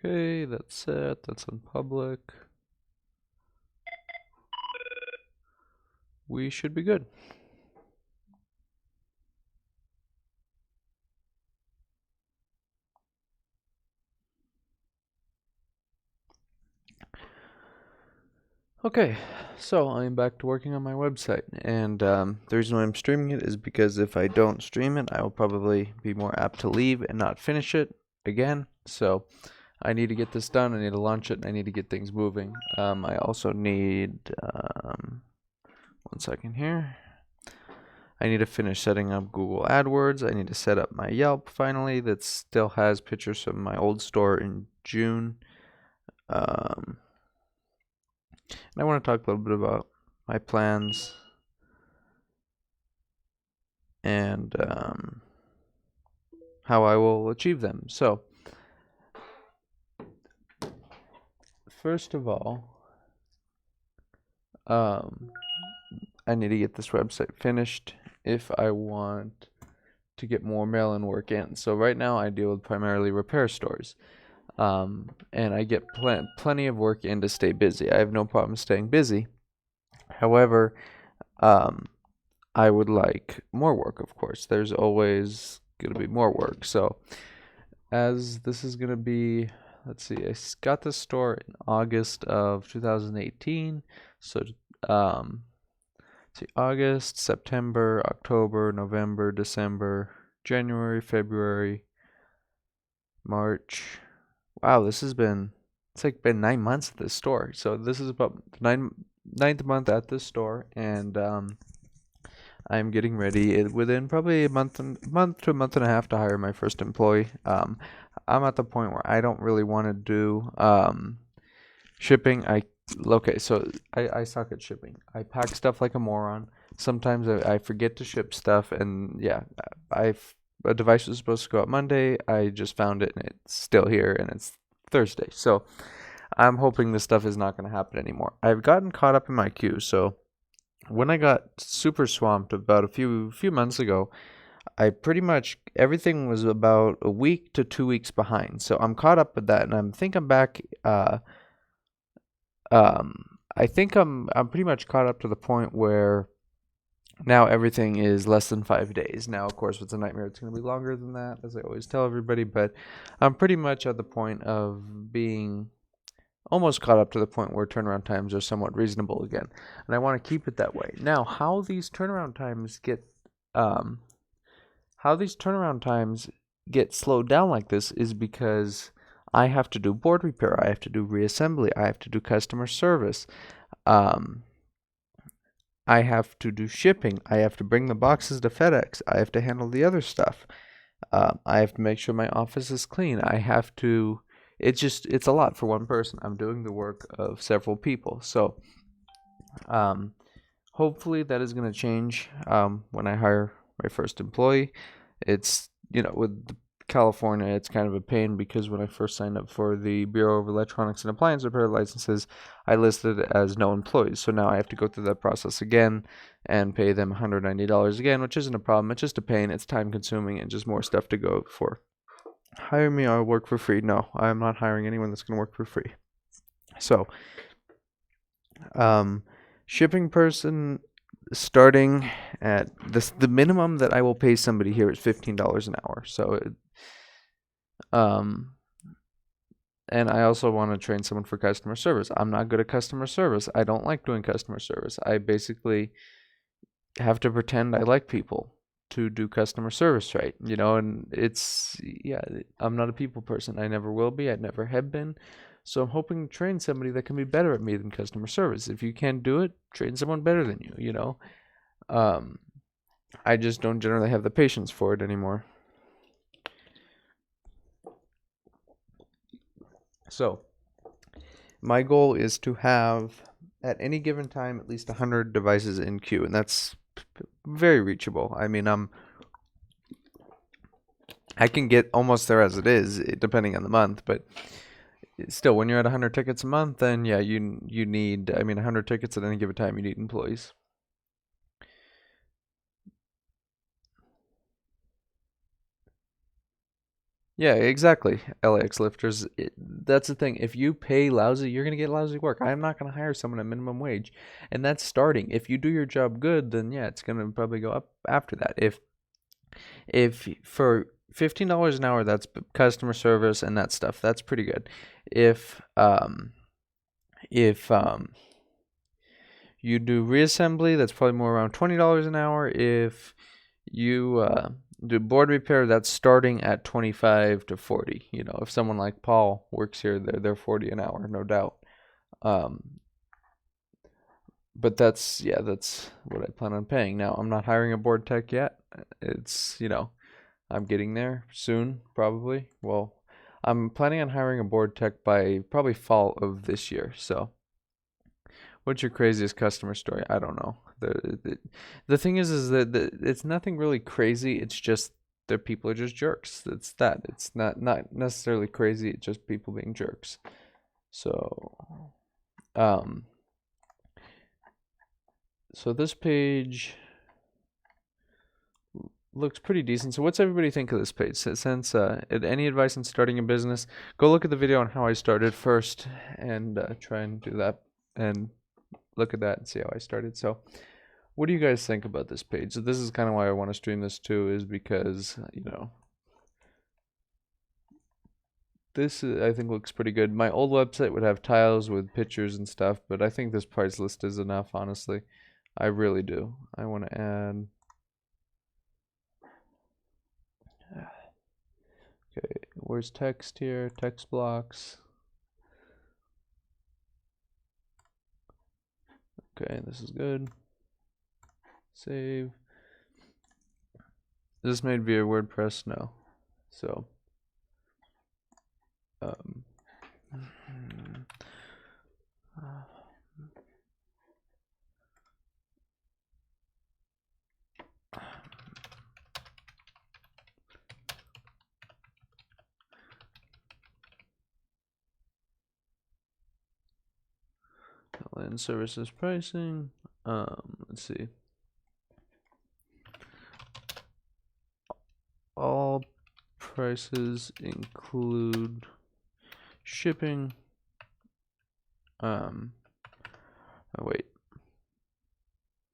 Okay, that's set. That's on public. We should be good. Okay, so I'm back to working on my website, and the reason why I'm streaming it is because if I don't stream it, I will probably be more apt to leave and not finish it again. So I need to get this done. I need to launch it. And I need to get things moving. I also need 1 second here. I need to finish setting up Google AdWords. I need to set up my Yelp finally. That still has pictures from my old store in June. And I want to talk a little bit about my plans and how I will achieve them. So, first of all, I need to get this website finished if I want to get more mail-in work in. So right now I deal with primarily repair stores. And I get plenty of work in to stay busy. I have no problem staying busy. However, I would like more work, of course. There's always going to be more work. So, as this is going to be, let's see, I got this store in August of 2018. So, see, August, September, October, November, December, January, February, March. Wow, it's like been 9 months at this store. So this is about the ninth month at this store, and I'm getting ready within probably a month to a month and a half to hire my first employee. I'm at the point where I don't really want to do shipping. I suck at shipping. I pack stuff like a moron. Sometimes I forget to ship stuff, and yeah, a device was supposed to go out Monday. I just found it, and it's still here, and it's Thursday. So I'm hoping this stuff is not going to happen anymore. I've gotten caught up in my queue, so when I got super swamped about a few months ago, I pretty much everything was about a week to 2 weeks behind. So I'm caught up with that, and I'm back. I think I'm pretty much caught up to the point where now everything is less than 5 days. Now, of course, with the nightmare, it's going to be longer than that, as I always tell everybody. But I'm pretty much at the point of being almost caught up to the point where turnaround times are somewhat reasonable again, and I want to keep it that way. Now, um, how these turnaround times get slowed down like this is because I have to do board repair, I have to do reassembly, I have to do customer service, um, I have to do shipping, I have to bring the boxes to FedEx, I have to handle the other stuff, I have to make sure my office is clean, I have to. It's a lot for one person. I'm doing the work of several people. So, hopefully that is going to change when I hire my first employee. It's, with California, it's kind of a pain because when I first signed up for the Bureau of Electronics and Appliance Repair licenses, I listed it as no employees. So now I have to go through that process again and pay them $190 again, which isn't a problem. It's just a pain. It's time consuming and just more stuff to go for. Hire me, I'll work for free. No, I'm not hiring anyone that's going to work for free. So, shipping person starting at the minimum that I will pay somebody here is $15 an hour. So, um, and I also want to train someone for customer service. I'm not good at customer service. I don't like doing customer service. I basically have to pretend I like people to do customer service right, and yeah, I'm not a people person. I never will be. I never have been. So I'm hoping to train somebody that can be better at me than customer service. If you can't do it, train someone better than you. Um, I just don't generally have the patience for it anymore. So my goal is to have at any given time at least 100 devices in queue, and that's very reachable. I mean, I can get almost there as it is, depending on the month, but still, when you're at 100 tickets a month, then yeah, you need, 100 tickets at any given time, you need employees. Yeah, exactly. LAX lifters. That's the thing. If you pay lousy, you're gonna get lousy work. I'm not gonna hire someone at minimum wage, and that's starting. If you do your job good, then yeah, it's gonna probably go up after that. If for $15 an hour, that's customer service and that stuff. That's pretty good. If if you do reassembly, that's probably more around $20 an hour. If you do board repair, that's starting at 25 to 40. You know, if someone like Paul works here, they're 40 an hour, no doubt. Um, but that's what I plan on paying. Now, I'm not hiring a board tech yet. It's, I'm getting there soon, probably. Well, I'm planning on hiring a board tech by probably fall of this year. So, what's your craziest customer story? I don't know. The thing is that it's nothing really crazy. It's just that people are just jerks. It's that. It's not necessarily crazy. It's just people being jerks. So, um, so this page looks pretty decent. So what's everybody think of this page? Since any advice on starting a business, go look at the video on how I started first and try and do that and look at that and see how I started. So what do you guys think about this page? So this is kind of why I want to stream this too, is because, this I think looks pretty good. My old website would have tiles with pictures and stuff, but I think this price list is enough, honestly. I really do. I want to add. Okay, where's text here? Text blocks. Okay, this is good. Save. Is this made via WordPress? No. So, um, LN services pricing. Let's see. All prices include shipping. Oh wait.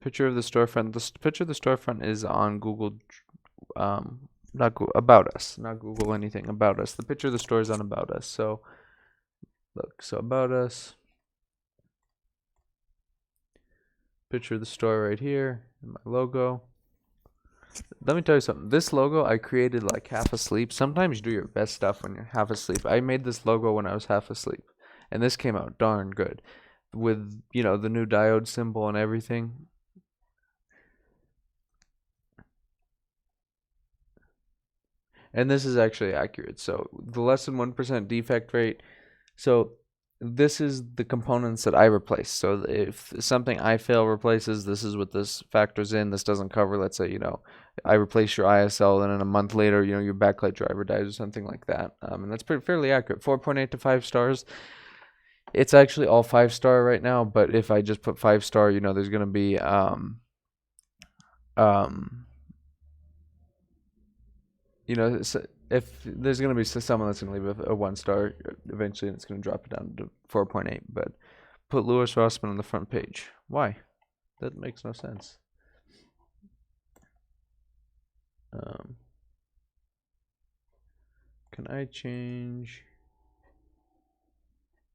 Picture of the storefront. The picture of the storefront is on Google. Not Google, About Us, not Google anything. About Us. The picture of the store is on About Us. So look. So About Us. Picture of the store right here. And my logo. Let me tell you something. This logo I created like half asleep. Sometimes you do your best stuff when you're half asleep. I made this logo when I was half asleep, and this came out darn good, with the new diode symbol and everything. And this is actually accurate. So the less than 1% defect rate. So this is the components that I replace. So if something I fail replaces, this is what this factors in. This doesn't cover, let's say, I replace your ISL and then a month later, your backlight driver dies or something like that. And that's fairly accurate. 4.8 to 5 stars. It's actually all 5-star right now, but if I just put 5-star, there's going to be if there's going to be someone that's going to leave a 1-star eventually, and it's going to drop it down to 4.8. But put Louis Rossmann on the front page. Why? That makes no sense. Can I change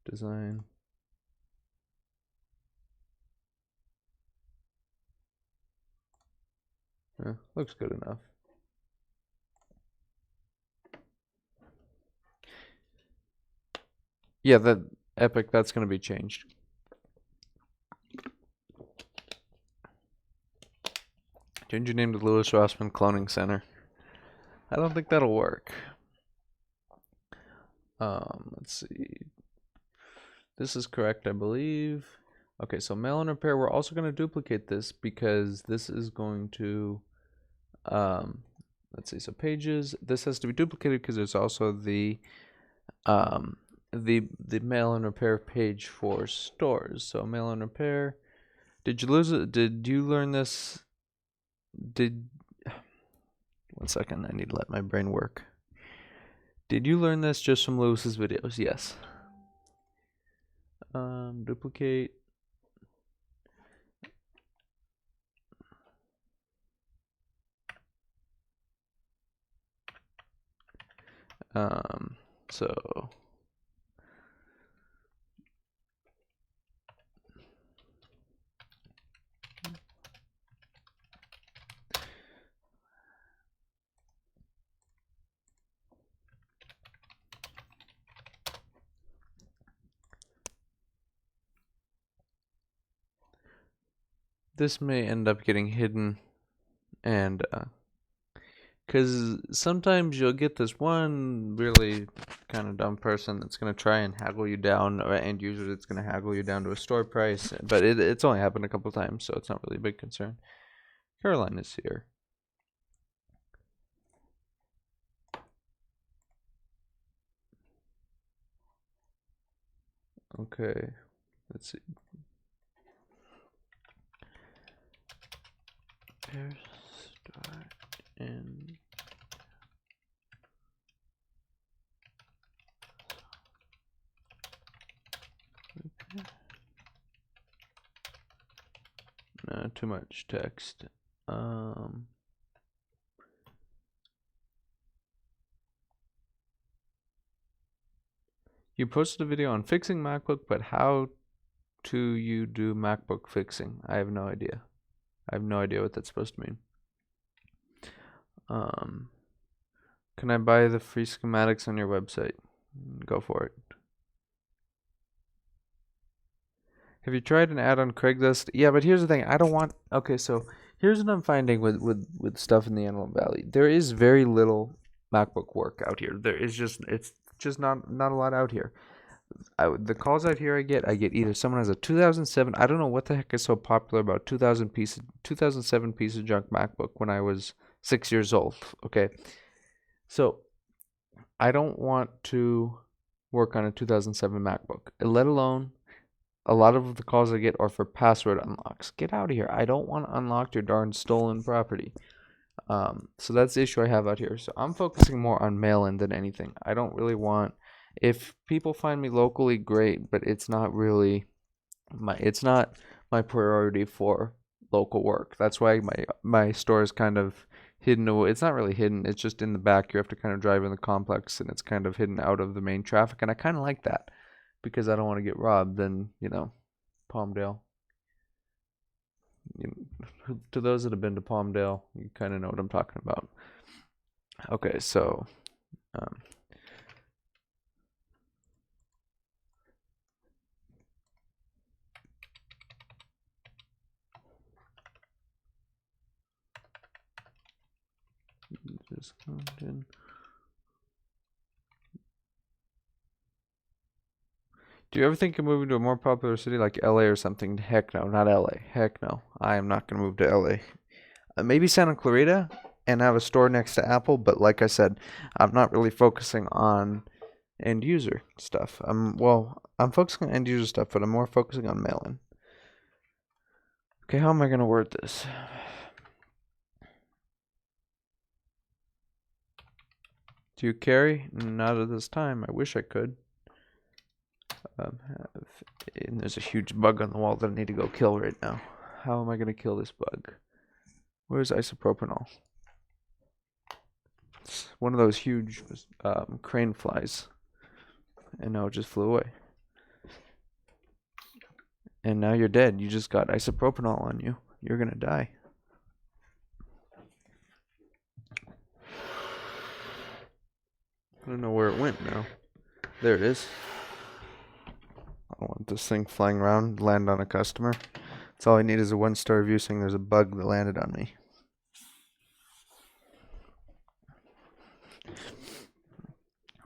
design? Looks good enough. Yeah, that Epic, that's going to be changed. Change your name to Louis Rossmann Cloning Center. I don't think that'll work. Let's see. This is correct, I believe. Okay, so mail and repair. We're also going to duplicate this because this is going to, let's see. So pages. This has to be duplicated because there's also the mail and repair page for stores. So mail and repair. Did you lose it? Did you learn this? One second. I need to let my brain work. Did you learn this just from Lewis's videos? Yes. Duplicate. So this may end up getting hidden, and because sometimes you'll get this one really kind of dumb person that's going to try and haggle you down, or end user that's going to haggle you down to a store price, but it's only happened a couple times, so it's not really a big concern. Caroline is here. Okay, let's see. Pair start in. No, too much text. You posted a video on fixing MacBook, but how do you do MacBook fixing? I have no idea. I have no idea what that's supposed to mean. Can I buy the free schematics on your website? Go for it. Have you tried an ad on Craigslist? Yeah, but here's the thing. I don't want. Okay, so here's what I'm finding with stuff in the Antelope Valley. There is very little MacBook work out here. It's just not a lot out here. The calls out here I get either someone has a 2007. I don't know what the heck is so popular about 2007 piece of junk MacBook when I was 6 years old. Okay, so I don't want to work on a 2007 MacBook, let alone a lot of the calls I get are for password unlocks. Get out of here. I don't want to unlock your darn stolen property. So that's the issue I have out here. So I'm focusing more on mail-in than anything. I don't really want, if people find me locally, great, but it's not really it's not my priority for local work. That's why my store is kind of hidden away. It's not really hidden. It's just in the back. You have to kind of drive in the complex, and it's kind of hidden out of the main traffic. And I kind of like that because I don't want to get robbed. And Palmdale. To those that have been to Palmdale, you kind of know what I'm talking about. Okay, so um, just in. Do you ever think of moving to a more popular city like LA or something? Heck no, not LA. Heck no. I am not going to move to LA. Maybe Santa Clarita and have a store next to Apple, but like I said, I'm not really focusing on end user stuff. I'm focusing on end user stuff, but I'm more focusing on mail-in. Okay, how am I going to word this? Do you carry? Not at this time. I wish I could. And there's a huge bug on the wall that I need to go kill right now. How am I going to kill this bug? Where's isopropanol? It's one of those huge crane flies. And now it just flew away. And now you're dead. You just got isopropanol on you. You're going to die. I don't know where it went now. There it is. I don't want this thing flying around, land on a customer. That's all I need is a 1-star review saying there's a bug that landed on me.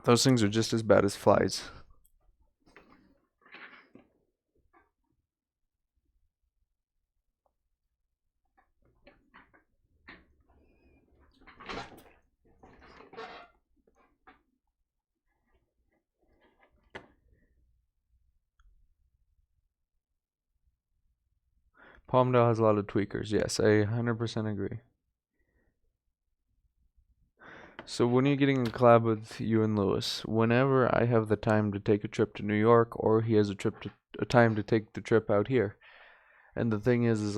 Those things are just as bad as flies. Palmdale has a lot of tweakers. Yes, I 100% agree. So when are you getting a collab with you and Lewis? Whenever I have the time to take a trip to New York, or he has a time to take the trip out here. And the thing is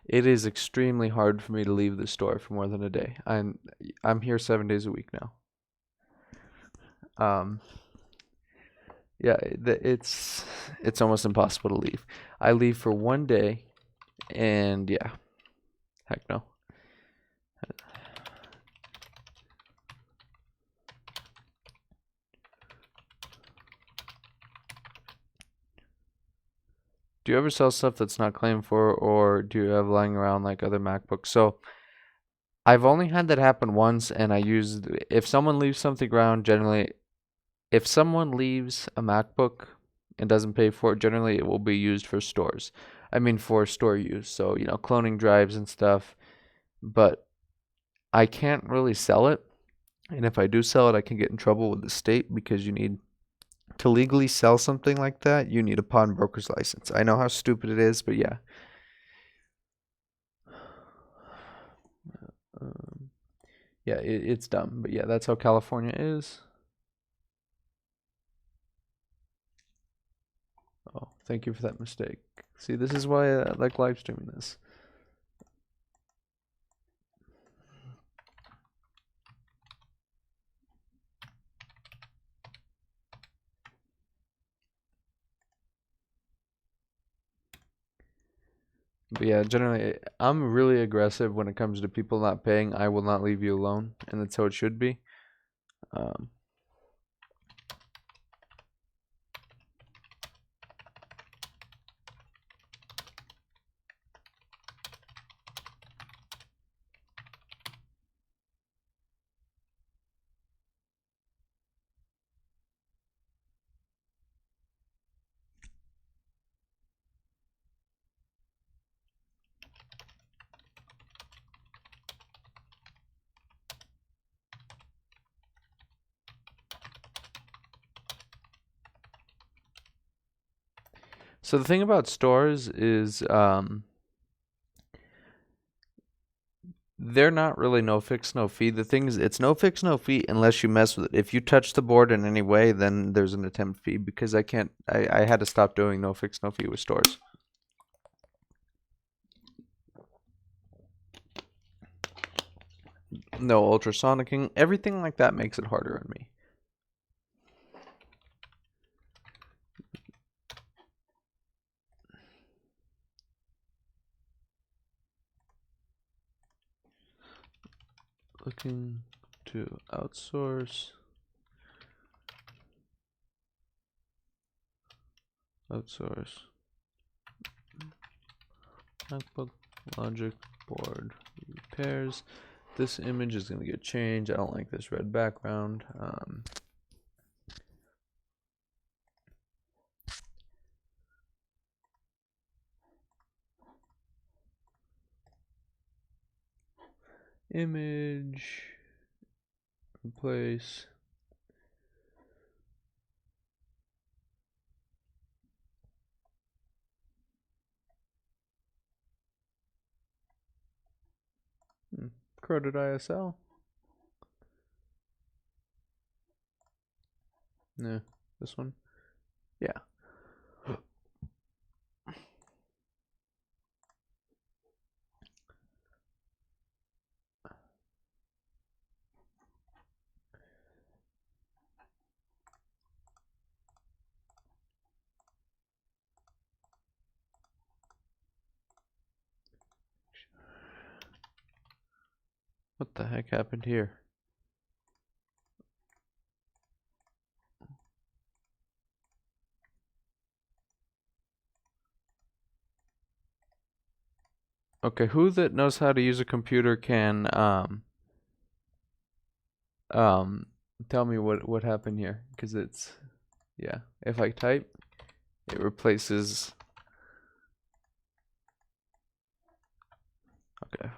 it is extremely hard for me to leave the store for more than a day. I'm here 7 days a week now. Um, yeah, it's almost impossible to leave. I leave for one day, and yeah, heck no. Do you ever sell stuff that's not claimed for, or do you have lying around like other MacBooks? So I've only had that happen once, and I used if someone leaves something around, generally, if someone leaves a MacBook and doesn't pay for it, generally it will be used for stores. I mean, for store use. So, cloning drives and stuff. But I can't really sell it. And if I do sell it, I can get in trouble with the state because you need to legally sell something like that, you need a pawnbroker's license. I know how stupid it is, but yeah. Um, yeah, it's dumb, but yeah, that's how California is. Oh, thank you for that mistake. See, this is why I like live streaming this. But yeah, generally, I'm really aggressive when it comes to people not paying. I will not leave you alone, and that's how it should be. Um, so the thing about stores is, they're not really no fix, no fee. The thing is, it's no fix, no fee unless you mess with it. If you touch the board in any way, then there's an attempt fee because I can't, I had to stop doing no fix, no fee with stores. No ultrasonicing, everything like that makes it harder on me. Looking to outsource. Outsource. MacBook Logic board repairs. This image is going to get changed. I don't like this red background. Image. Replace. Corroded ISL. No, this one. Yeah. What the heck happened here? Okay, who that knows how to use a computer can um tell me what happened here? Because it's, yeah, if I type, it replaces. Okay.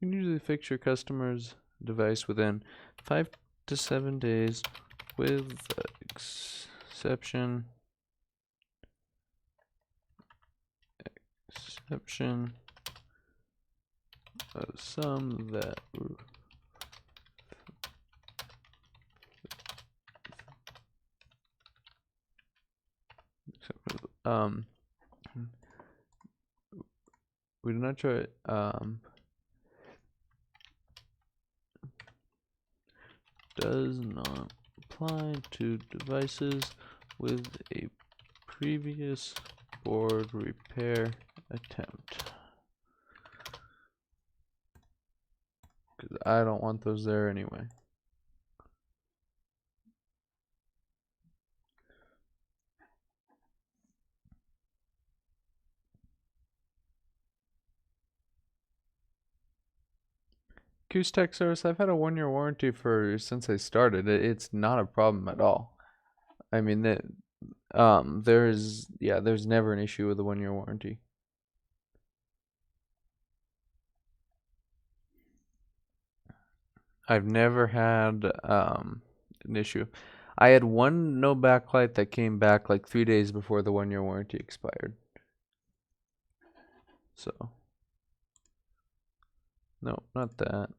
You can usually fix your customer's device within 5 to 7 days with the exception of some that we do not try does not apply to devices with a previous board repair attempt. Because I don't want those there anyway. Goose Tech Service, I've had a 1-year warranty since I started. It's not a problem at all. I mean that there's never an issue with a 1-year warranty. I've never had an issue. I had one no backlight that came back like 3 days before the 1-year warranty expired. So no, not that.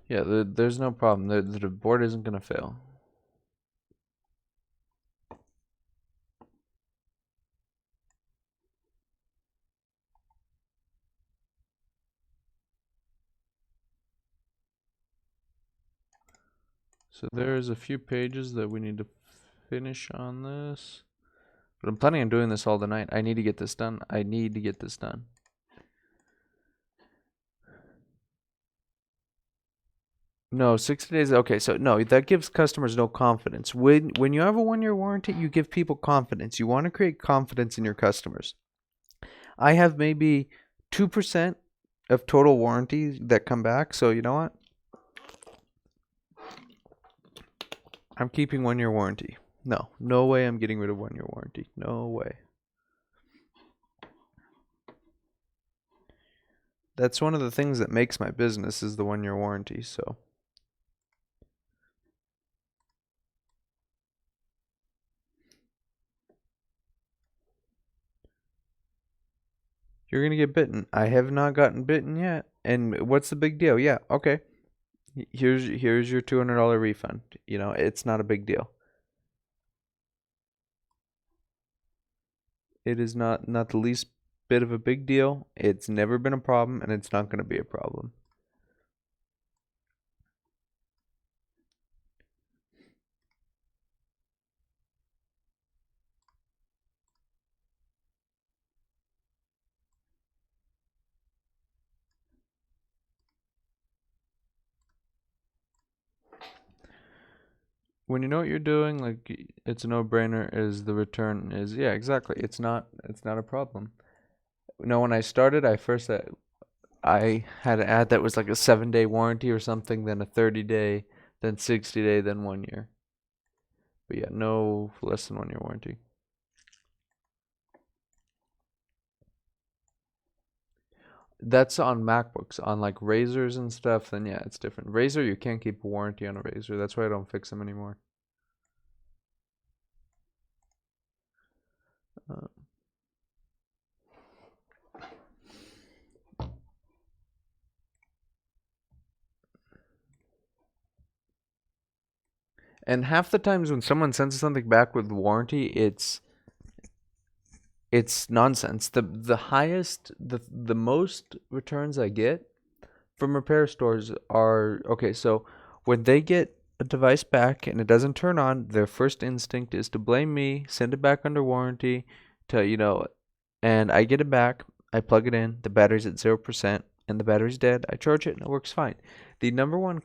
Yeah, there's no problem. The board isn't gonna fail. So there's a few pages that we need to finish on this. But I'm planning on doing this all the night. I need to get this done. I need to get this done. No, 60 days. Okay, so no, that gives customers no confidence. When you have a 1-year warranty, you give people confidence. You want to create confidence in your customers. I have maybe 2% of total warranties that come back. So you know what? I'm keeping 1-year warranty. No way I'm getting rid of 1-year warranty. No way. That's one of the things that makes my business is the 1-year warranty, so. You're gonna get bitten. I have not gotten bitten yet. And what's the big deal? Yeah, okay. Here's your $200 refund. You know, it's not a big deal. It is not the least bit of a big deal. It's never been a problem, and it's not going to be a problem. When you know what you're doing, like it's a no-brainer. Is the return is yeah, exactly. It's not a problem. You know, when I started, I had an ad that was like a 7-day warranty or something, then a 30-day, then 60-day, then 1 year. But yeah, no less than 1-year warranty. That's on MacBooks. On like Razors and stuff, then yeah, it's different. Razer, you can't keep a warranty on a Razer. That's why I don't fix them anymore. And half the times when someone sends something back with warranty, it's nonsense. The most returns I get from repair stores are okay, so when they get a device back and it doesn't turn on, their first instinct is to blame me, send it back under warranty, and I get it back, I plug it in, the battery's at 0%, and the battery's dead. I charge it and it works fine. The number one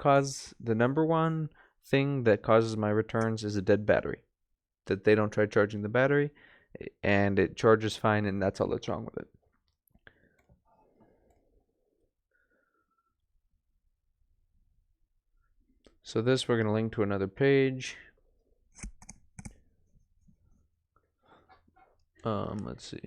thing that causes my returns is a dead battery. That they don't try charging the battery and it charges fine, and that's all that's wrong with it. So this we're going to link to another page. Let's see.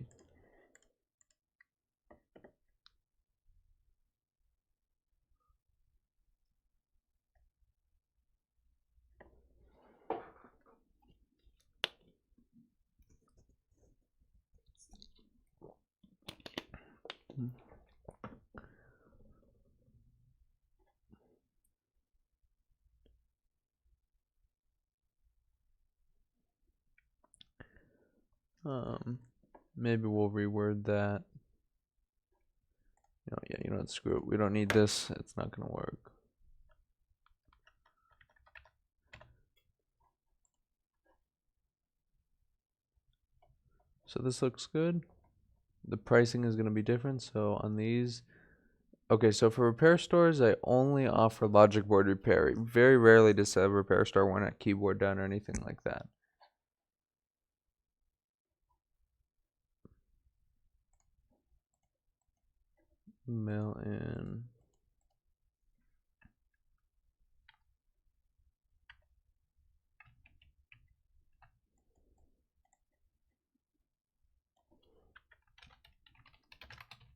Maybe we'll reword that. Yeah, you know what, screw it. We don't need this. It's not gonna work. So this looks good. The pricing is gonna be different. So on these, okay, so for repair stores, I only offer logic board repair. Very rarely does a repair store want a keyboard down or anything like that. Mail in.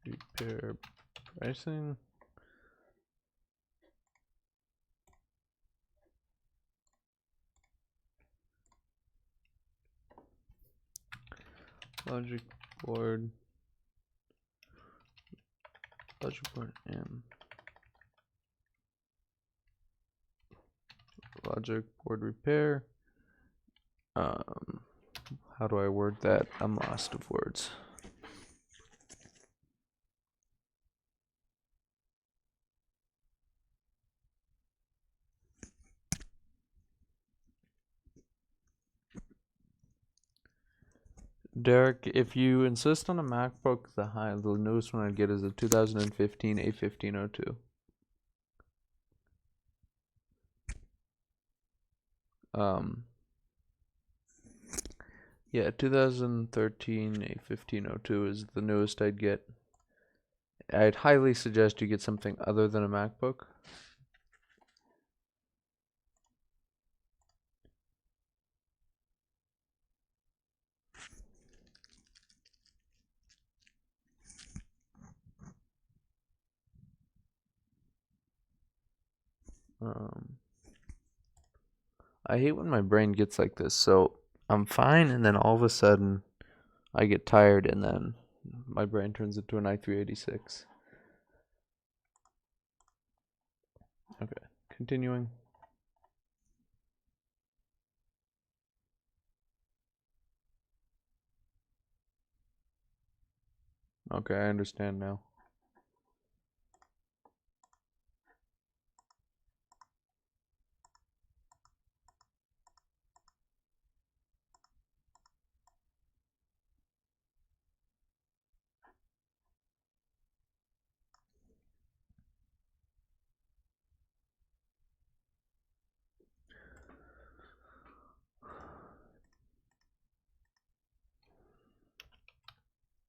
Repair pricing. Logic board and logic board repair. How do I word that? I'm lost of words. Derek, if you insist on a MacBook, the newest one I'd get is a 2015 A1502. Yeah, 2013 A1502 is the newest I'd get. I'd highly suggest you get something other than a MacBook. I hate when my brain gets like this. So I'm fine, and then all of a sudden I get tired, and then my brain turns into an i386. Okay, continuing. Okay, I understand now.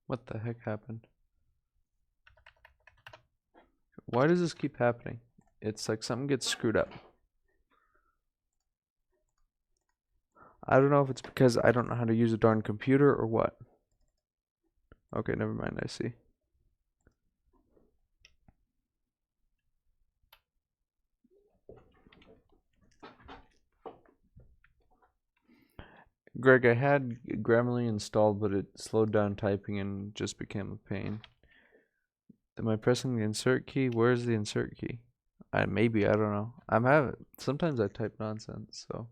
What the heck happened? Why does this keep happening? It's like something gets screwed up. I don't know if it's because I don't know how to use a darn computer or what. Okay, never mind, I see. Greg, I had Grammarly installed, but it slowed down typing and just became a pain. Am I pressing the insert key? Where's the insert key? Maybe, I don't know. Sometimes I type nonsense, so.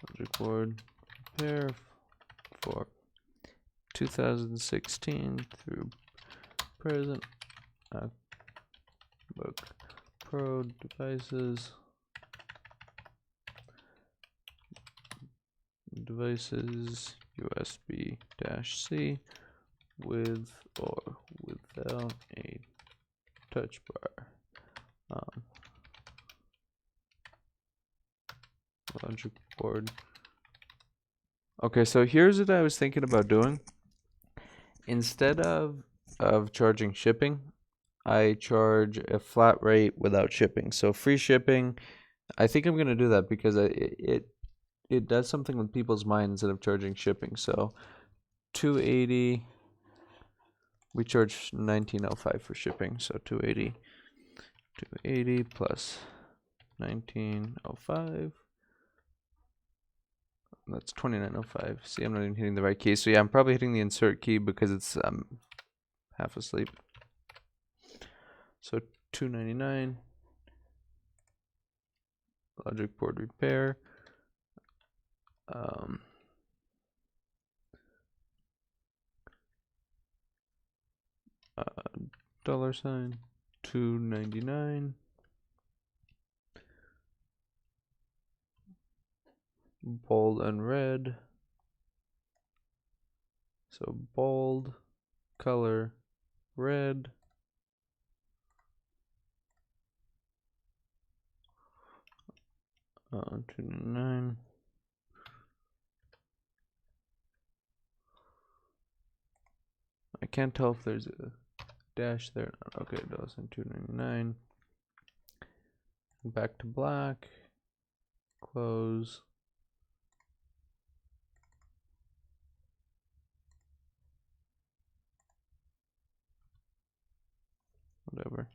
Logic board repair for 2016 through present MacBook Pro devices USB-C with or without a touch bar. Logic board. Okay, so here's what I was thinking about doing. Instead of charging shipping, I charge a flat rate without shipping. So free shipping, I think I'm gonna do that because it does something with people's minds instead of charging shipping. So 280, we charge 1905 for shipping. So 280 plus 1905. That's 2905. See, I'm not even hitting the right key. So yeah, I'm probably hitting the insert key because it's half asleep. So 299. Logic board repair. Dollar sign 299. Bold and red. So bold, color, red. Uh, 299. I can't tell if there's a dash there. Okay, it does in 299. Back to black. Close. Whatever.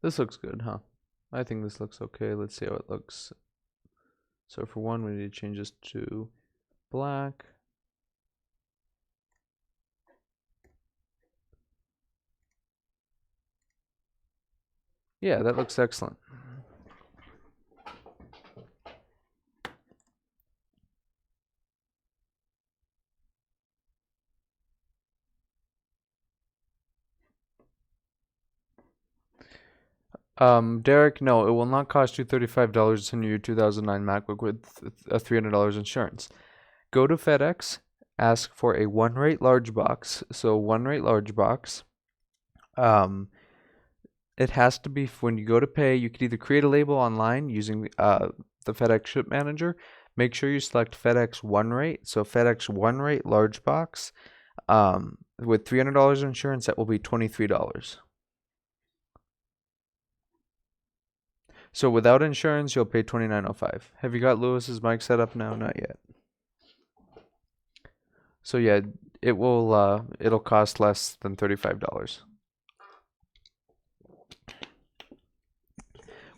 This looks good, huh? I think this looks okay. Let's see how it looks. So for one, we need to change this to black. Yeah, that looks excellent. Derek, no, it will not cost you $35 to send you your 2009 MacBook with a $300 insurance. Go to FedEx, ask for a one rate large box. So one rate large box. It has to be when you go to pay. You could either create a label online using the FedEx Ship Manager. Make sure you select FedEx One Rate. So FedEx One Rate large box. With $300 insurance, that will be $23. So without insurance, you'll pay $29.05. Have you got Lewis's mic set up now? Not yet. So yeah, it'll cost less than $35.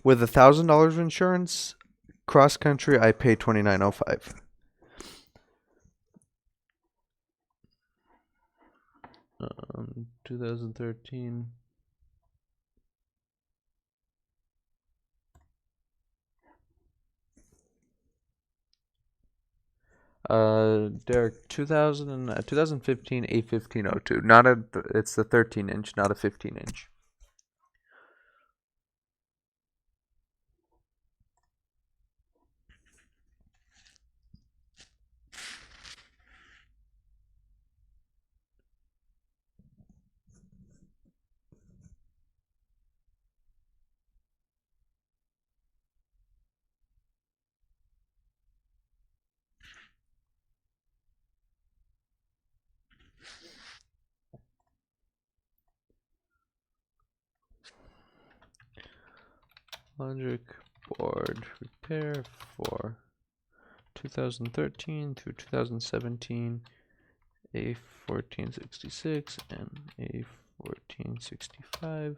With $1,000 insurance, cross country, I pay $29.05. 2013. Derek, 2015 A1502. Not a. It's the 13-inch, not a 15-inch. Logic board repair for 2013 through 2017, A1466 and A1465.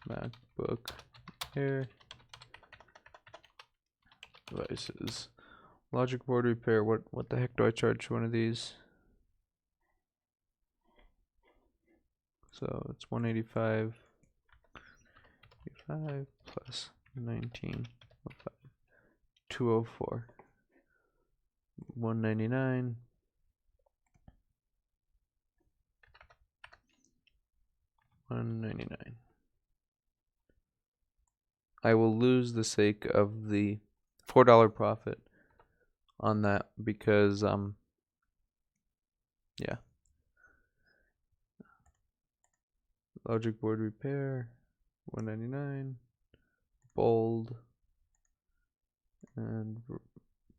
MacBook Air devices. Logic board repair. What the heck do I charge for one of these? So it's 185. 5 plus 19. 204. 199. 199. I will lose the sake of the $4 profit on that because yeah. Logic board repair, 199. Bold and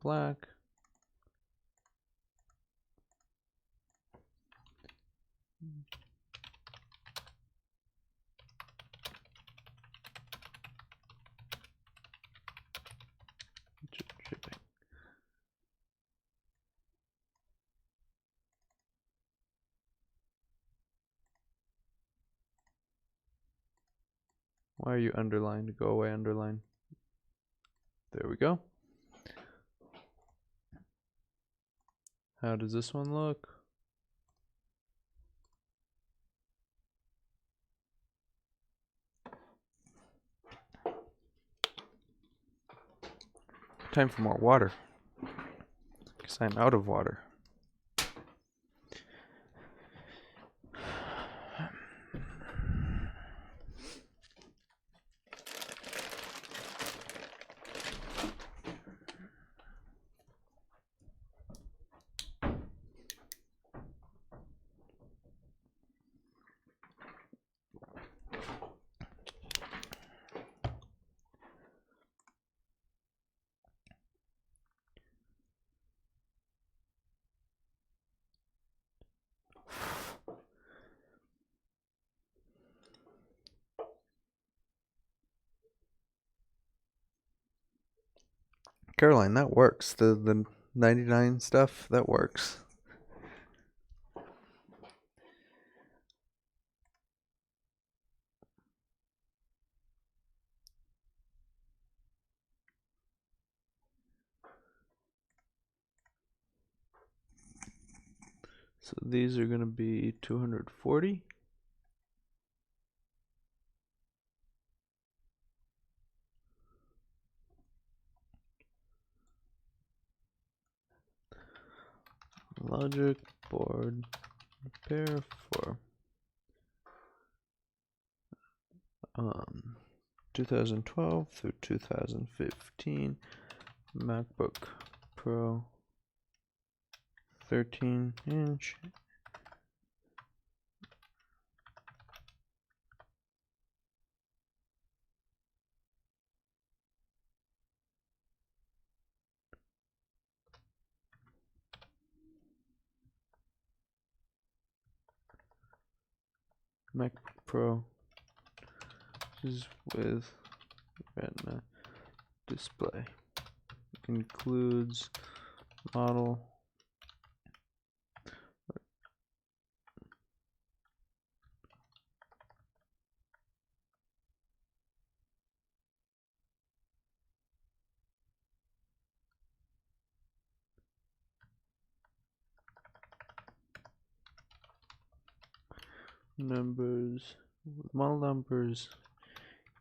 black. Shipping. Why are you underlined? Go away, underline. There we go. How does this one look? Time for more water. Because I'm out of water. Caroline, that works. The 99 stuff, that works. So these are going to be 240. Logic board repair for 2012 through 2015 MacBook Pro 13-inch. MacBook Pro is with Retina display. Includes model numbers, model numbers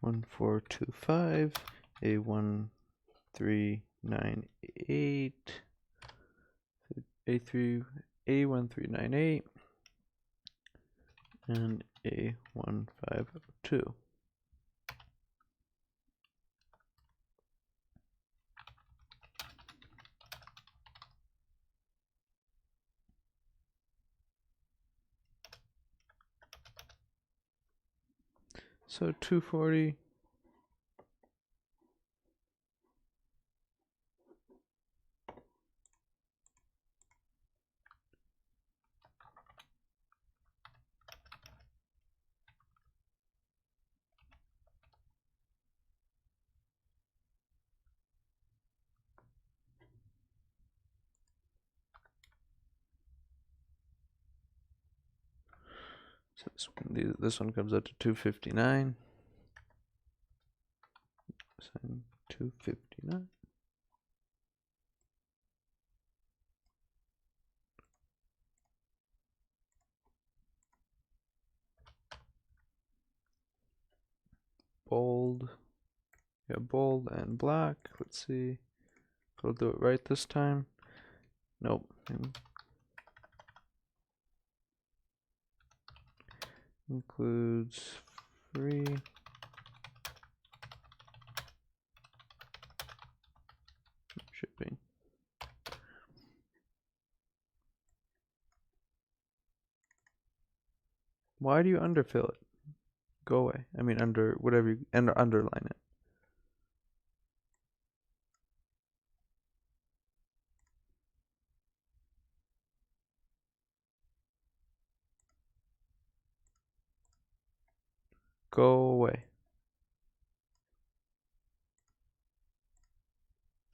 1425, A1398, A1398, and A1502. So 240. So this one comes out to 259. 259. Bold. Yeah, bold and black. Let's see. It'll do it right this time. Nope. Includes free shipping. Why do you underfill it? Go away. I mean, under whatever you underline it. Go away.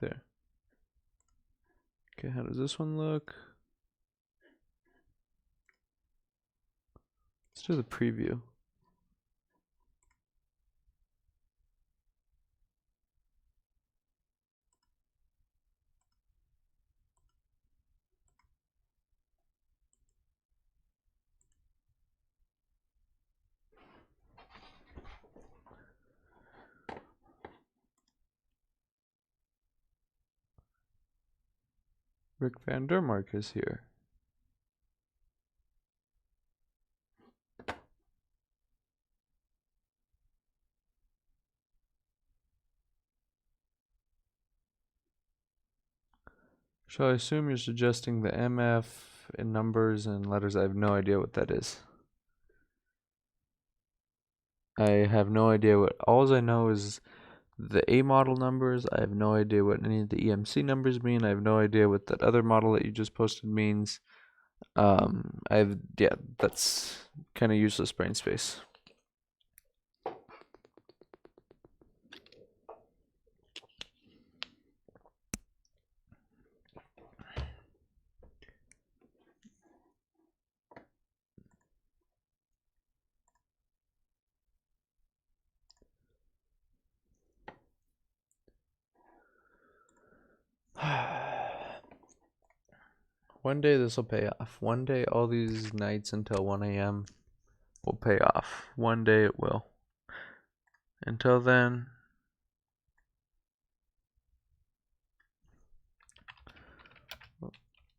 There. Okay, how does this one look? Let's do the preview. Rick Van der Mark is here. So I assume you're suggesting the MF in numbers and letters. I have no idea what that is. I have no idea what. All I know is the A model numbers. I have no idea what any of the EMC numbers mean. I have no idea what that other model that you just posted means. Yeah, that's kind of useless brain space. One day this will pay off. One day all these nights until 1 a.m. will pay off. One day it will. Until then,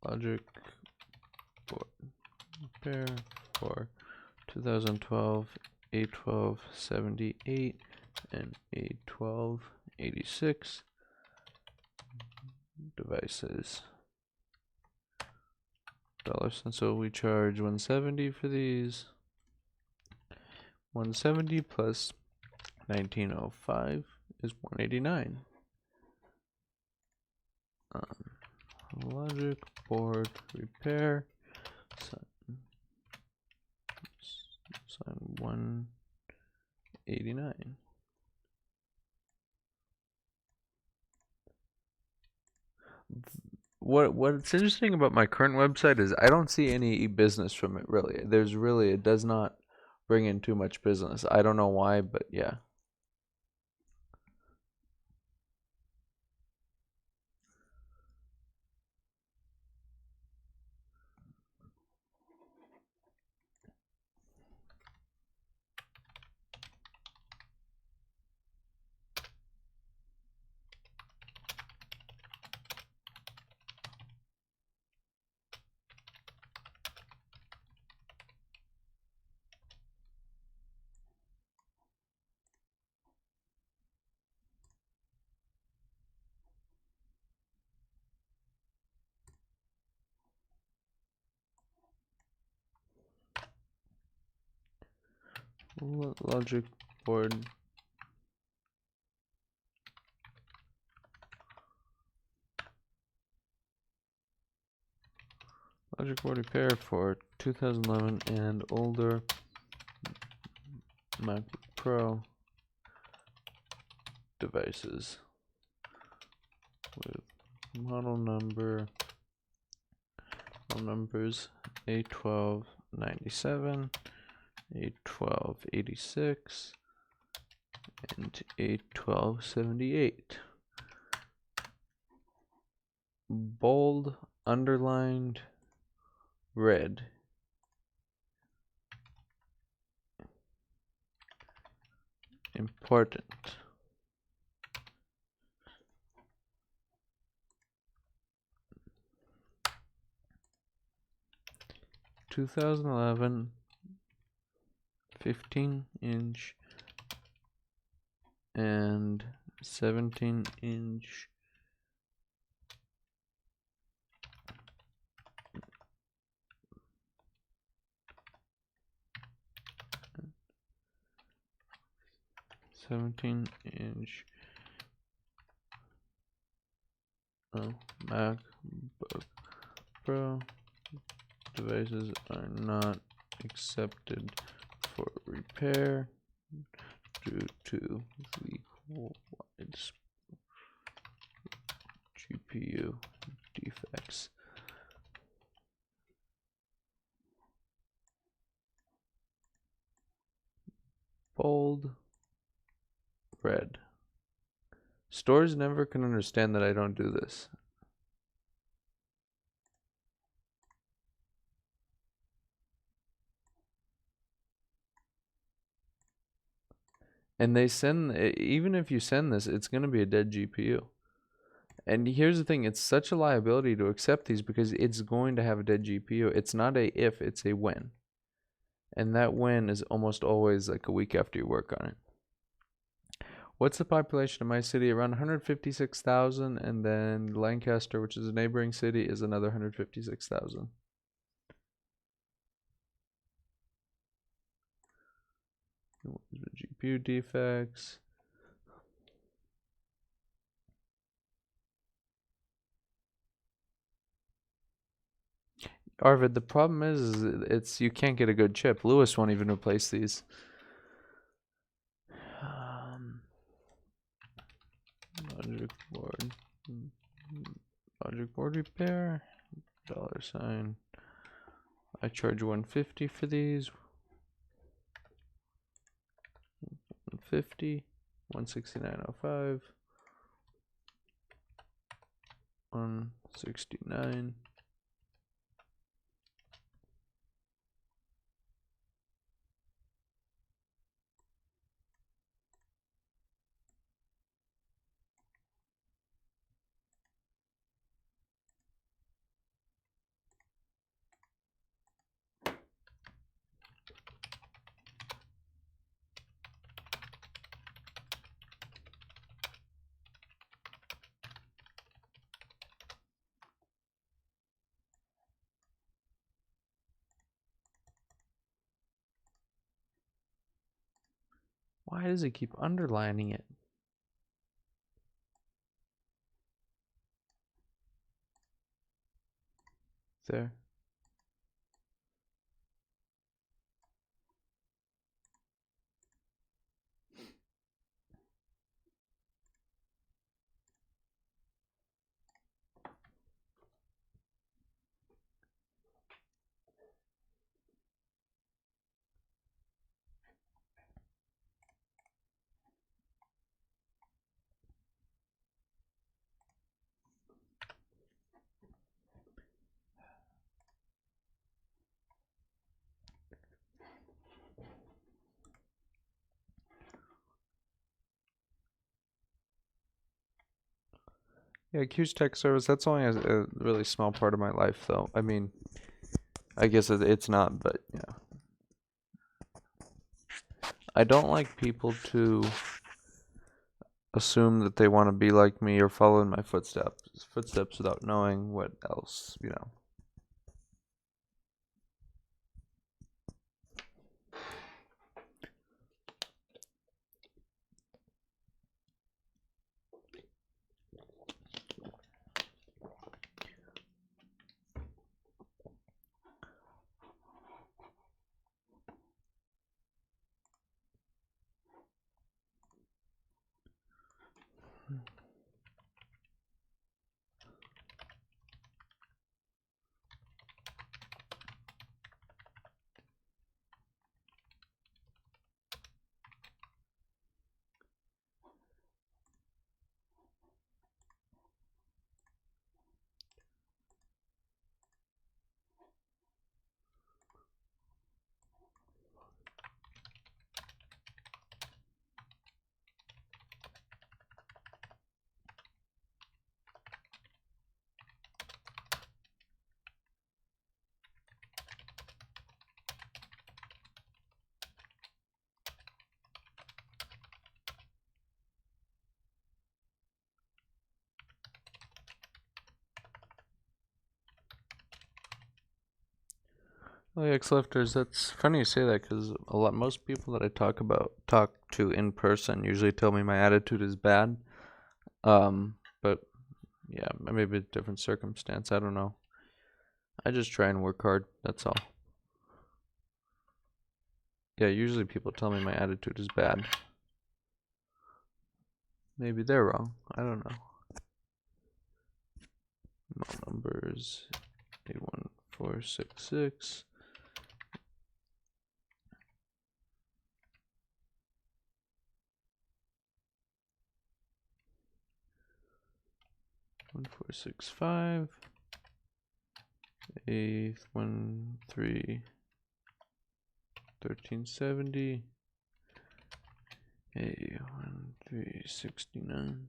logic board repair for 2012 A1278 and A1286 devices. $, so we charge 170 for these. 170 plus 1905 is 189. Logic board repair. Sign 189. What's interesting about my current website is I don't see any business from it really. It does not bring in too much business. I don't know why, but yeah. Logic board repair for 2011 and older MacBook Pro devices with model numbers A1297, A1286, and A1278. Bold, underlined, red. Important. 2011 15-inch and 17-inch MacBook Pro devices are not accepted for repair due to the wide GPU defects. Bold red. Stores never can understand that I don't do this. And they send, even if you send this, it's going to be a dead GPU. And here's the thing, it's such a liability to accept these because it's going to have a dead GPU. It's not a if, it's a when. And that when is almost always like a week after you work on it. What's the population of my city? Around 156,000, and then Lancaster, which is a neighboring city, is another 156,000. GPU defects. Arvid, the problem is it's you can't get a good chip. Lewis won't even replace these. Logic board repair. $. I charge 150 for these. 150, 169.05, 169. Why does it keep underlining it? There. Yeah, Q's tech service, that's only a really small part of my life, though. I mean, I guess it's not, but yeah. I don't like people to assume that they want to be like me or follow in my footsteps without knowing what else, you know. Oh, yeah, X-lifters. That's funny you say that because most people that I talk to in person usually tell me my attitude is bad. But yeah, maybe a different circumstance. I don't know. I just try and work hard. That's all. Yeah, usually people tell me my attitude is bad. Maybe they're wrong. I don't know. Model numbers 81466. One 465 813 1370 A1369.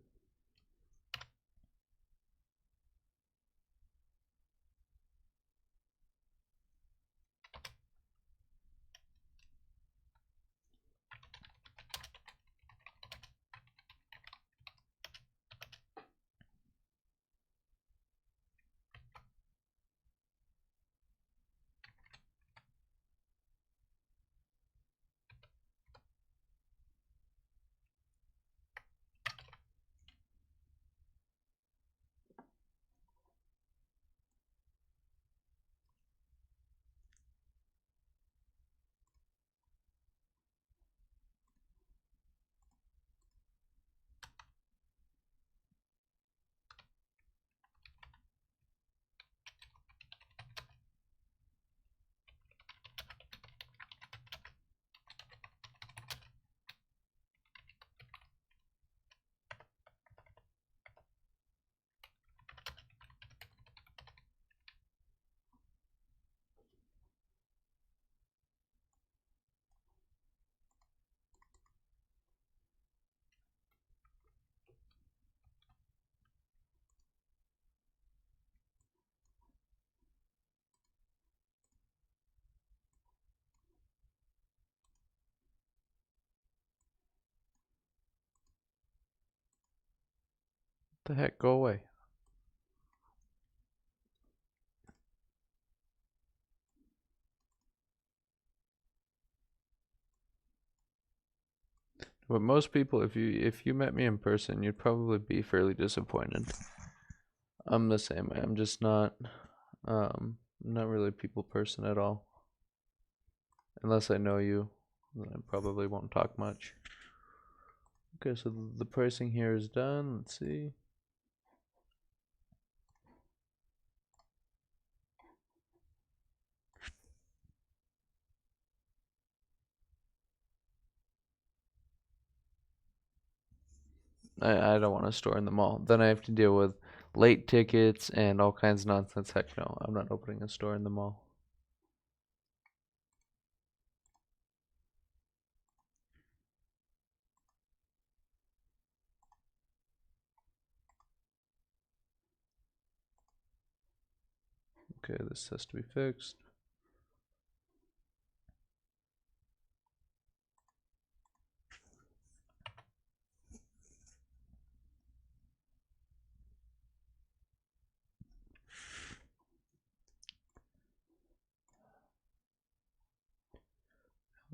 The heck, go away. But most people, if you met me in person, you'd probably be fairly disappointed. I'm the same way. I'm just not really a people person at all. Unless I know you, then I probably won't talk much. Okay, so the pricing here is done. Let's see. I don't want to store in the mall. Then I have to deal with late tickets and all kinds of nonsense. Heck no, I'm not opening a store in the mall. Okay, this has to be fixed.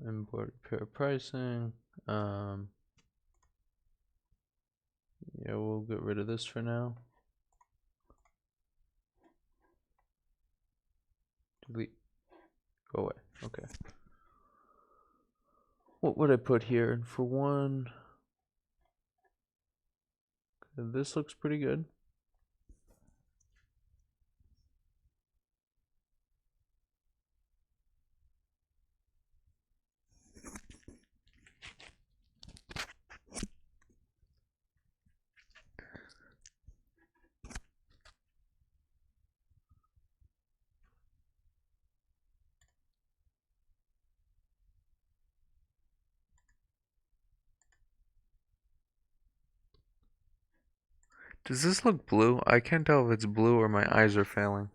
Import repair pricing. Yeah, we'll get rid of this for now. Delete. Go away. Okay. What would I put here? For one, this looks pretty good. Does this look blue? I can't tell if it's blue or my eyes are failing.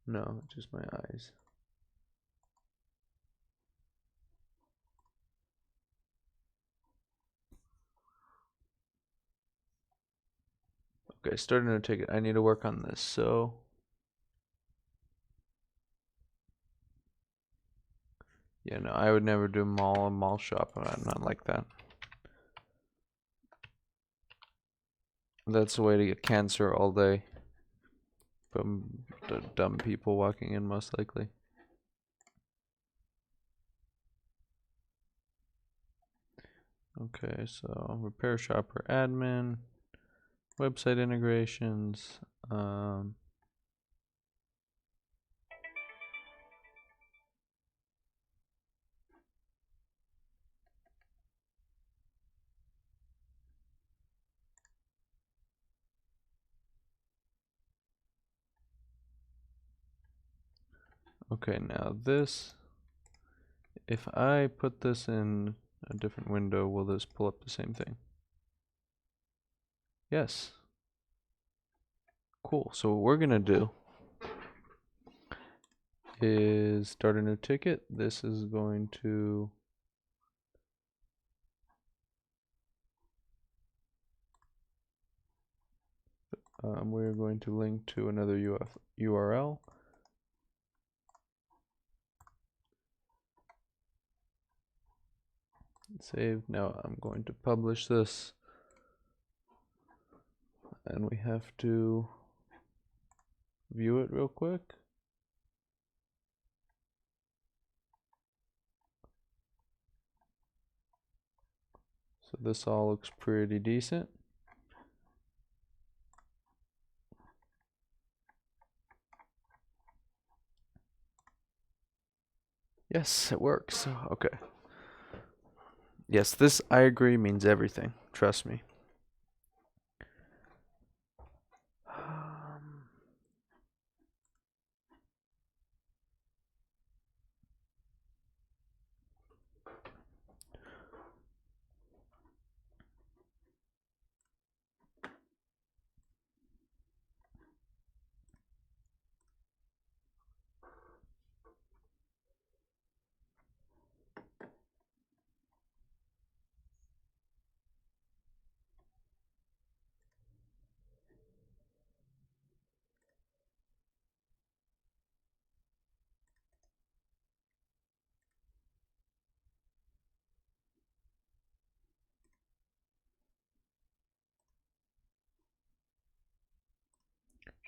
No, just my eyes. Okay, starting a ticket. I need to work on this. So yeah, no, I would never do mall shop. I'm not like that. That's a way to get cancer all day from the dumb people walking in, most likely. Okay, so repair shopper admin, website integrations. Okay, now this, if I put this in a different window, will this pull up the same thing? Yes. Cool. So what we're gonna do is start a new ticket. This is going to we're going to link to another URL. Save. Now I'm going to publish this, and we have to view it real quick. So this all looks pretty decent. Yes, it works. Okay. Yes, this I agree means everything. Trust me.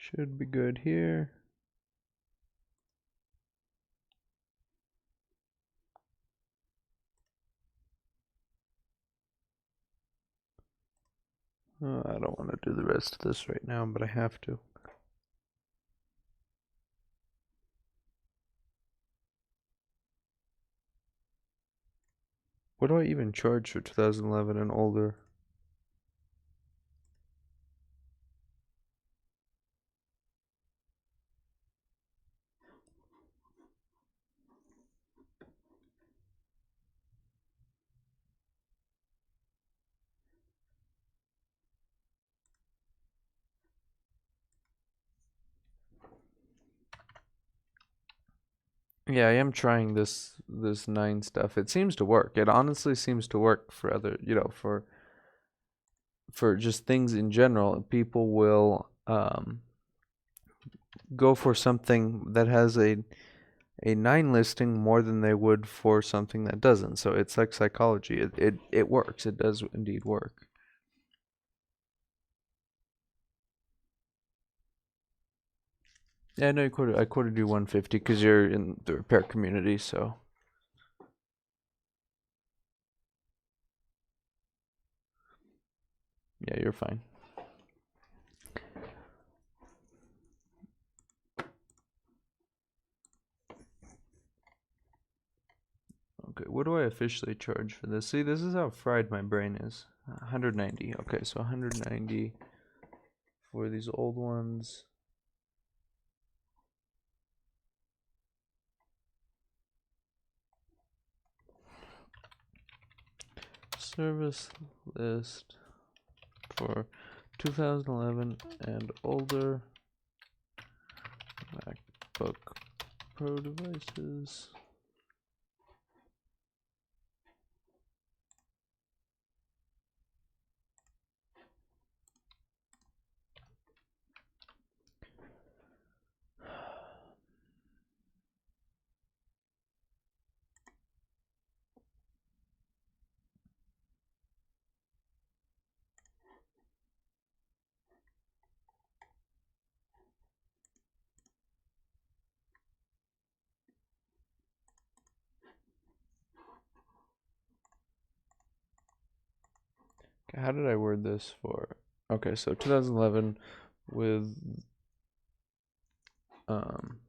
Should be good here. I don't want to do the rest of this right now, but I have to. What do I even charge for 2011 and older? Yeah, I am trying this 9 stuff. It seems to work. It honestly seems to work for other, for just things in general. People will go for something that has a 9 listing more than they would for something that doesn't. So it's like psychology. It works. It does indeed work. Yeah, no, I quoted you 150 because you're in the repair community, so. Yeah, you're fine. Okay, what do I officially charge for this? See, this is how fried my brain is. 190. Okay, so 190 for these old ones. Service list for 2011 and older MacBook Pro devices. How did I word this for? Okay, so 2011 with um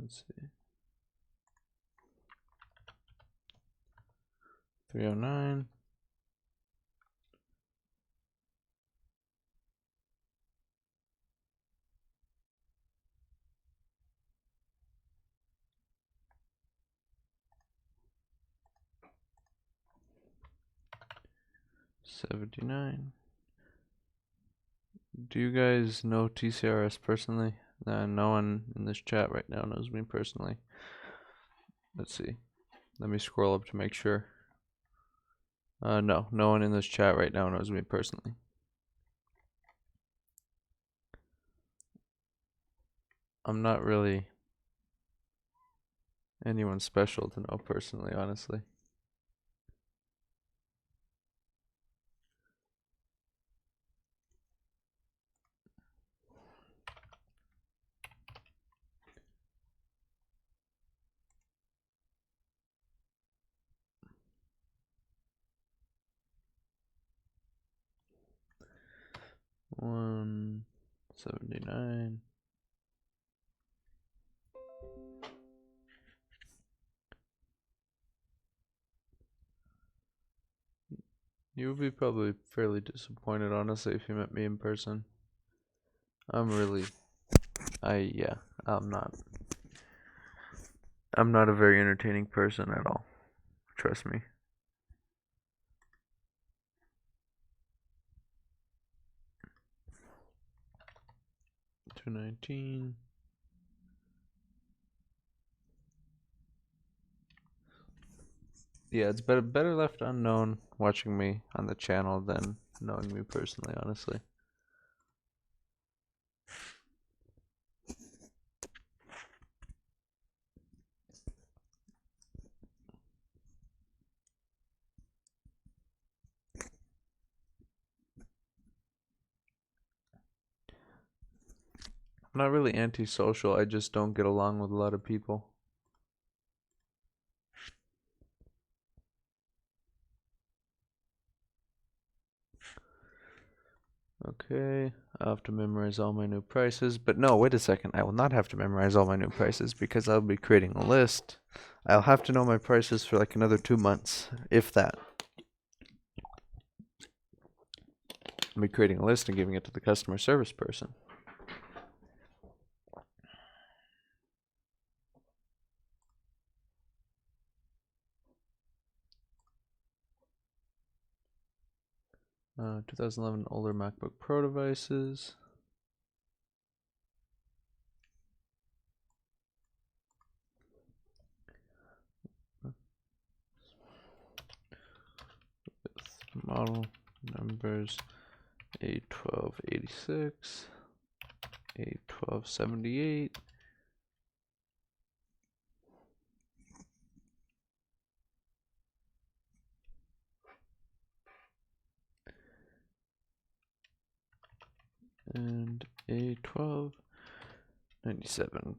let's see. 309. $79. Do you guys know TCRS personally? No one in this chat right now knows me personally. Let's see. Let me scroll up to make sure. No one in this chat right now knows me personally. I'm not really anyone special to know personally, honestly. $179. You would be probably fairly disappointed, honestly, if you met me in person. I'm not a very entertaining person at all. Trust me. $219. Yeah, it's better left unknown watching me on the channel than knowing me personally, honestly. I'm not really antisocial, I just don't get along with a lot of people. Okay, I'll have to memorize all my new prices, but no, wait a second, I will not have to memorize all my new prices because I'll be creating a list. I'll have to know my prices for like another 2 months, if that. I'll be creating a list and giving it to the customer service person. Uh, 2011 older MacBook Pro devices. Model numbers A1286, A1278, and A1297.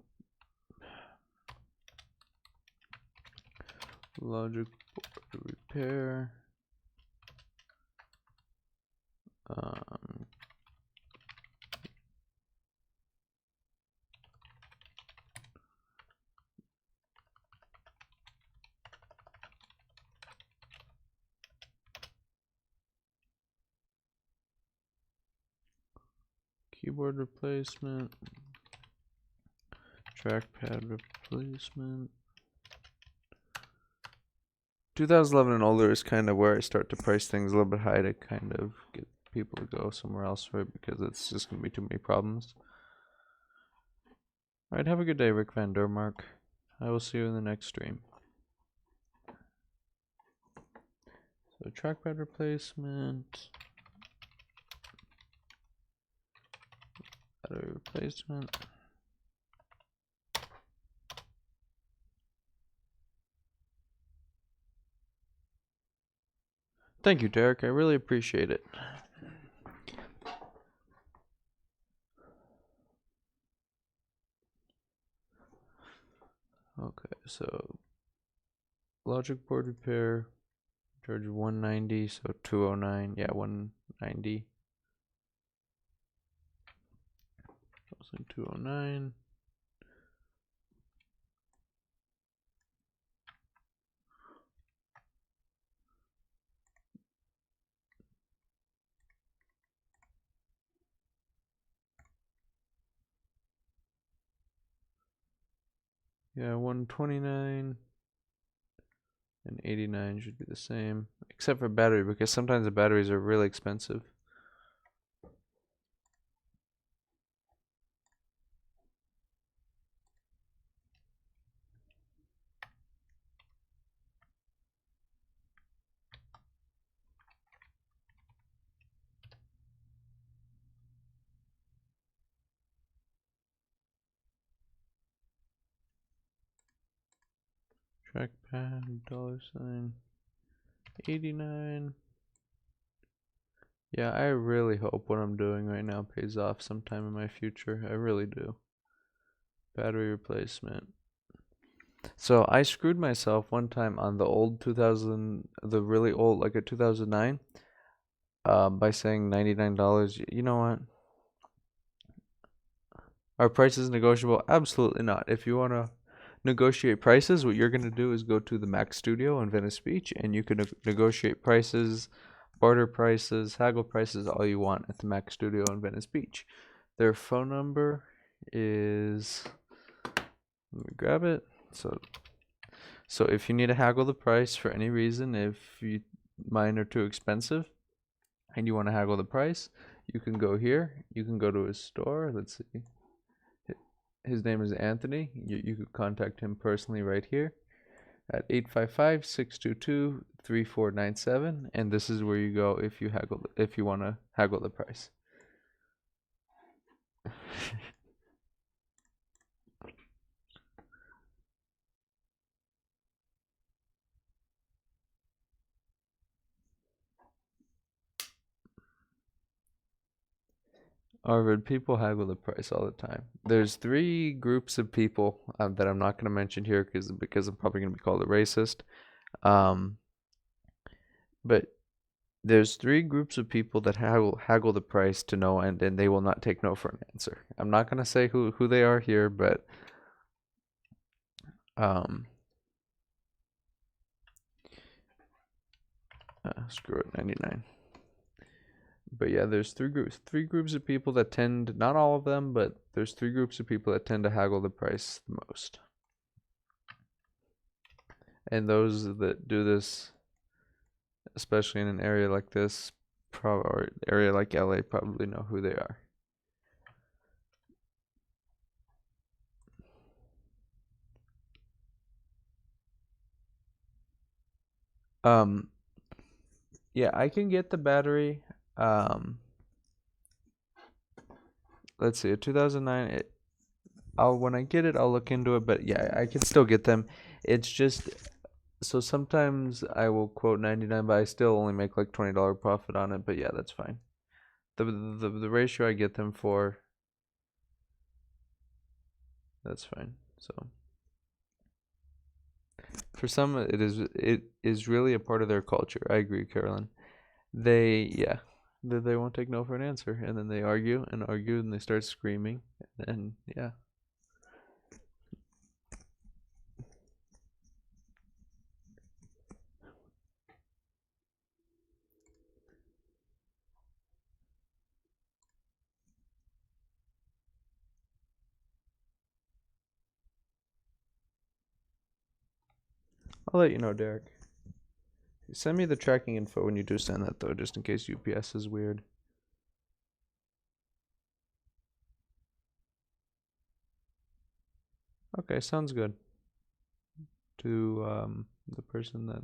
Logic board repair. Keyboard replacement. Trackpad replacement. 2011 and older is kind of where I start to price things a little bit high to kind of get people to go somewhere else, right? Because it's just gonna be too many problems. Alright, have a good day, Rick Van Dermark. I will see you in the next stream. So trackpad replacement. Battery replacement. Thank you, Derek. I really appreciate it. Okay, so logic board repair, charge 190, so 209. Yeah, 190. 209. Yeah, 129 and 89 should be the same, except for battery, because sometimes the batteries are really expensive. Trackpad, $, 89. Yeah, I really hope what I'm doing right now pays off sometime in my future. I really do. Battery replacement. So I screwed myself one time on the old 2000, the really old, like a 2009, by saying $99. You know what? Are prices negotiable? Absolutely not. If you want to negotiate prices, what you're going to do is go to the Mac Studio in Venice Beach, and you can negotiate prices, barter prices, haggle prices, all you want at the Mac Studio in Venice Beach. Their phone number is, let me grab it. So if you need to haggle the price for any reason, if mine are too expensive and you want to haggle the price, you can go here. You can go to his store. Let's see. His name is Anthony. You could contact him personally right here at 855-622-3497, and this is where you go if you want to haggle the price. Arvid, people haggle the price all the time. There's three groups of people that I'm not going to mention here because I'm probably going to be called a racist. But there's three groups of people that haggle the price to no end, and they will not take no for an answer. I'm not going to say who they are here, but screw it, 99. But yeah, there's three groups of people that tend, not all of them, but there's three groups of people that tend to haggle the price the most. And those that do this, especially in an area like this, or area like LA, probably know who they are. Yeah, I can get the battery. Let's see, a 2009. When I get it, I'll look into it. But yeah, I can still get them. It's just so sometimes I will quote 99, but I still only make like $20 profit on it. But yeah, that's fine. The ratio I get them for, that's fine. So for some, it is really a part of their culture. I agree, Carolyn. They won't take no for an answer, and then they argue and argue, and they start screaming, and yeah. I'll let you know, Derek. Send me the tracking info when you do send that, though, just in case UPS is weird. Okay, sounds good. To the person that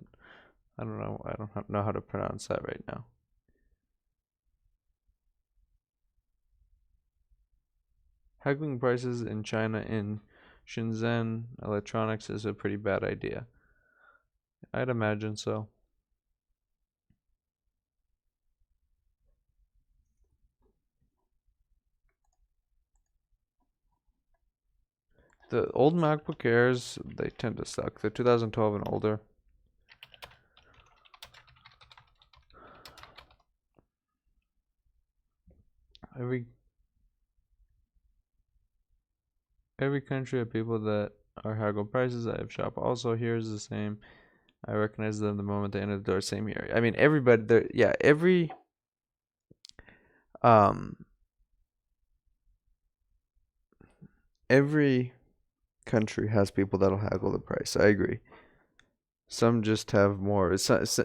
I don't know. I don't know how to pronounce that right now. Haggling prices in China in Shenzhen electronics is a pretty bad idea. I'd imagine so. The old MacBook Airs, they tend to suck. They're 2012 and older. Every every country have people that are haggle prices. I have shop also here is the same. I recognize them the moment they enter the door. Same here. I mean, everybody there. Yeah, um every country has people that'll haggle the price. I agree. Some just have more.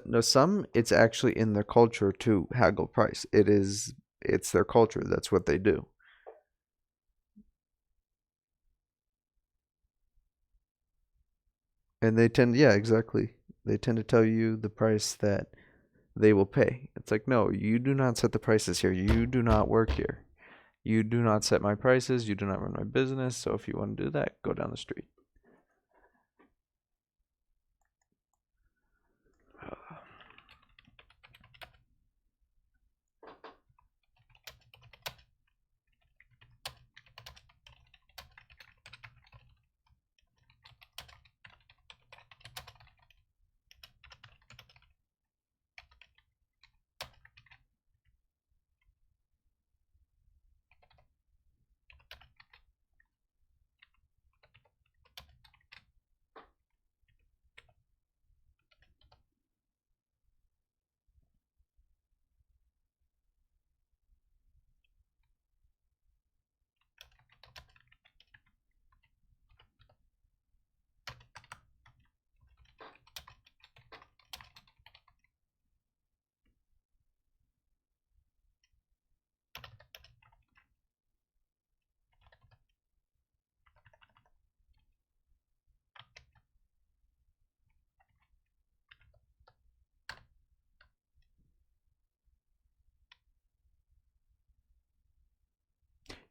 No, some it's actually in their culture to haggle price. It's their culture. That's what they do. And they tend, yeah, exactly. They tend to tell you the price that they will pay. It's like, no, you do not set the prices here. You do not work here. You do not set my prices. You do not run my business. So if you want to do that, go down the street.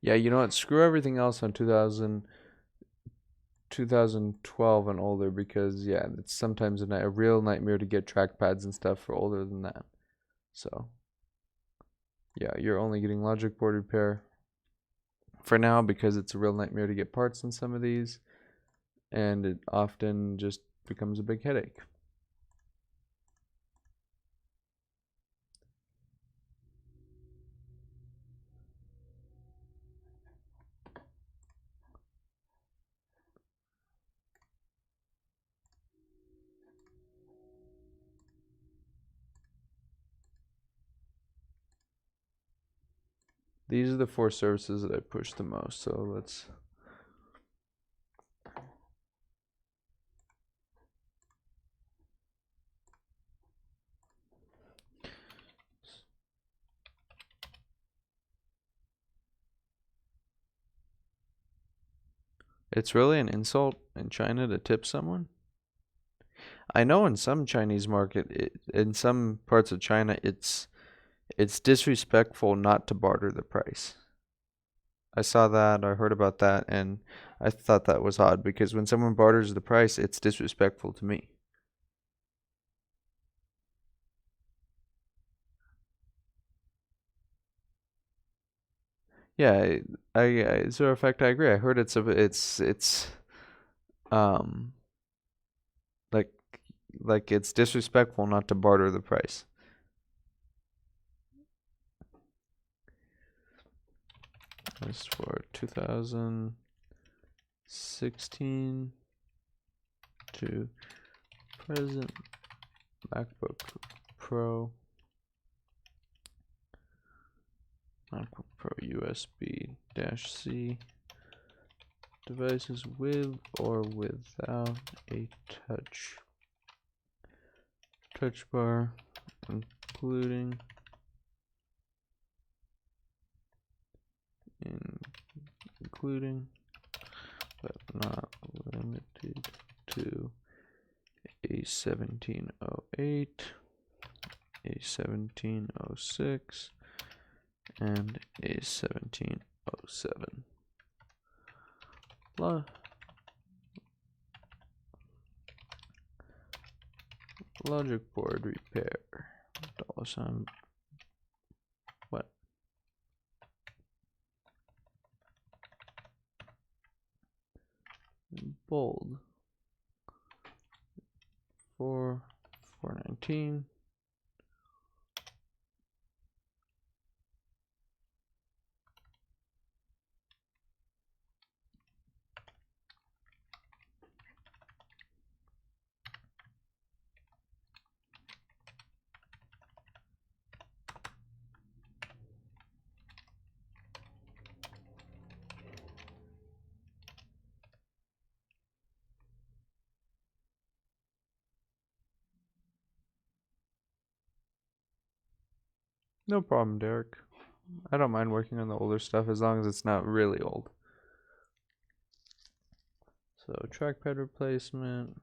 Yeah, you know what? Screw everything else on 2012 and older because, yeah, it's sometimes a real nightmare to get trackpads and stuff for older than that. So, yeah, you're only getting logic board repair for now because it's a real nightmare to get parts in some of these, and it often just becomes a big headache. These are the 4 services that I push the most, so let's. It's really an insult in China to tip someone. I know in some Chinese market, in some parts of China, it's disrespectful not to barter the price. I saw that, I heard about that, and I thought that was odd because when someone barters the price, it's disrespectful to me. Yeah, as a matter of fact, I agree. I heard it's um like it's disrespectful not to barter the price. As for 2016 to present MacBook Pro, MacBook Pro USB-C devices with or without a touch bar, including including but not limited to A1708, A1706, and A1707. Logic board repair. $. What? Bold. 419. No problem, Derek. I don't mind working on the older stuff as long as it's not really old. So trackpad replacement,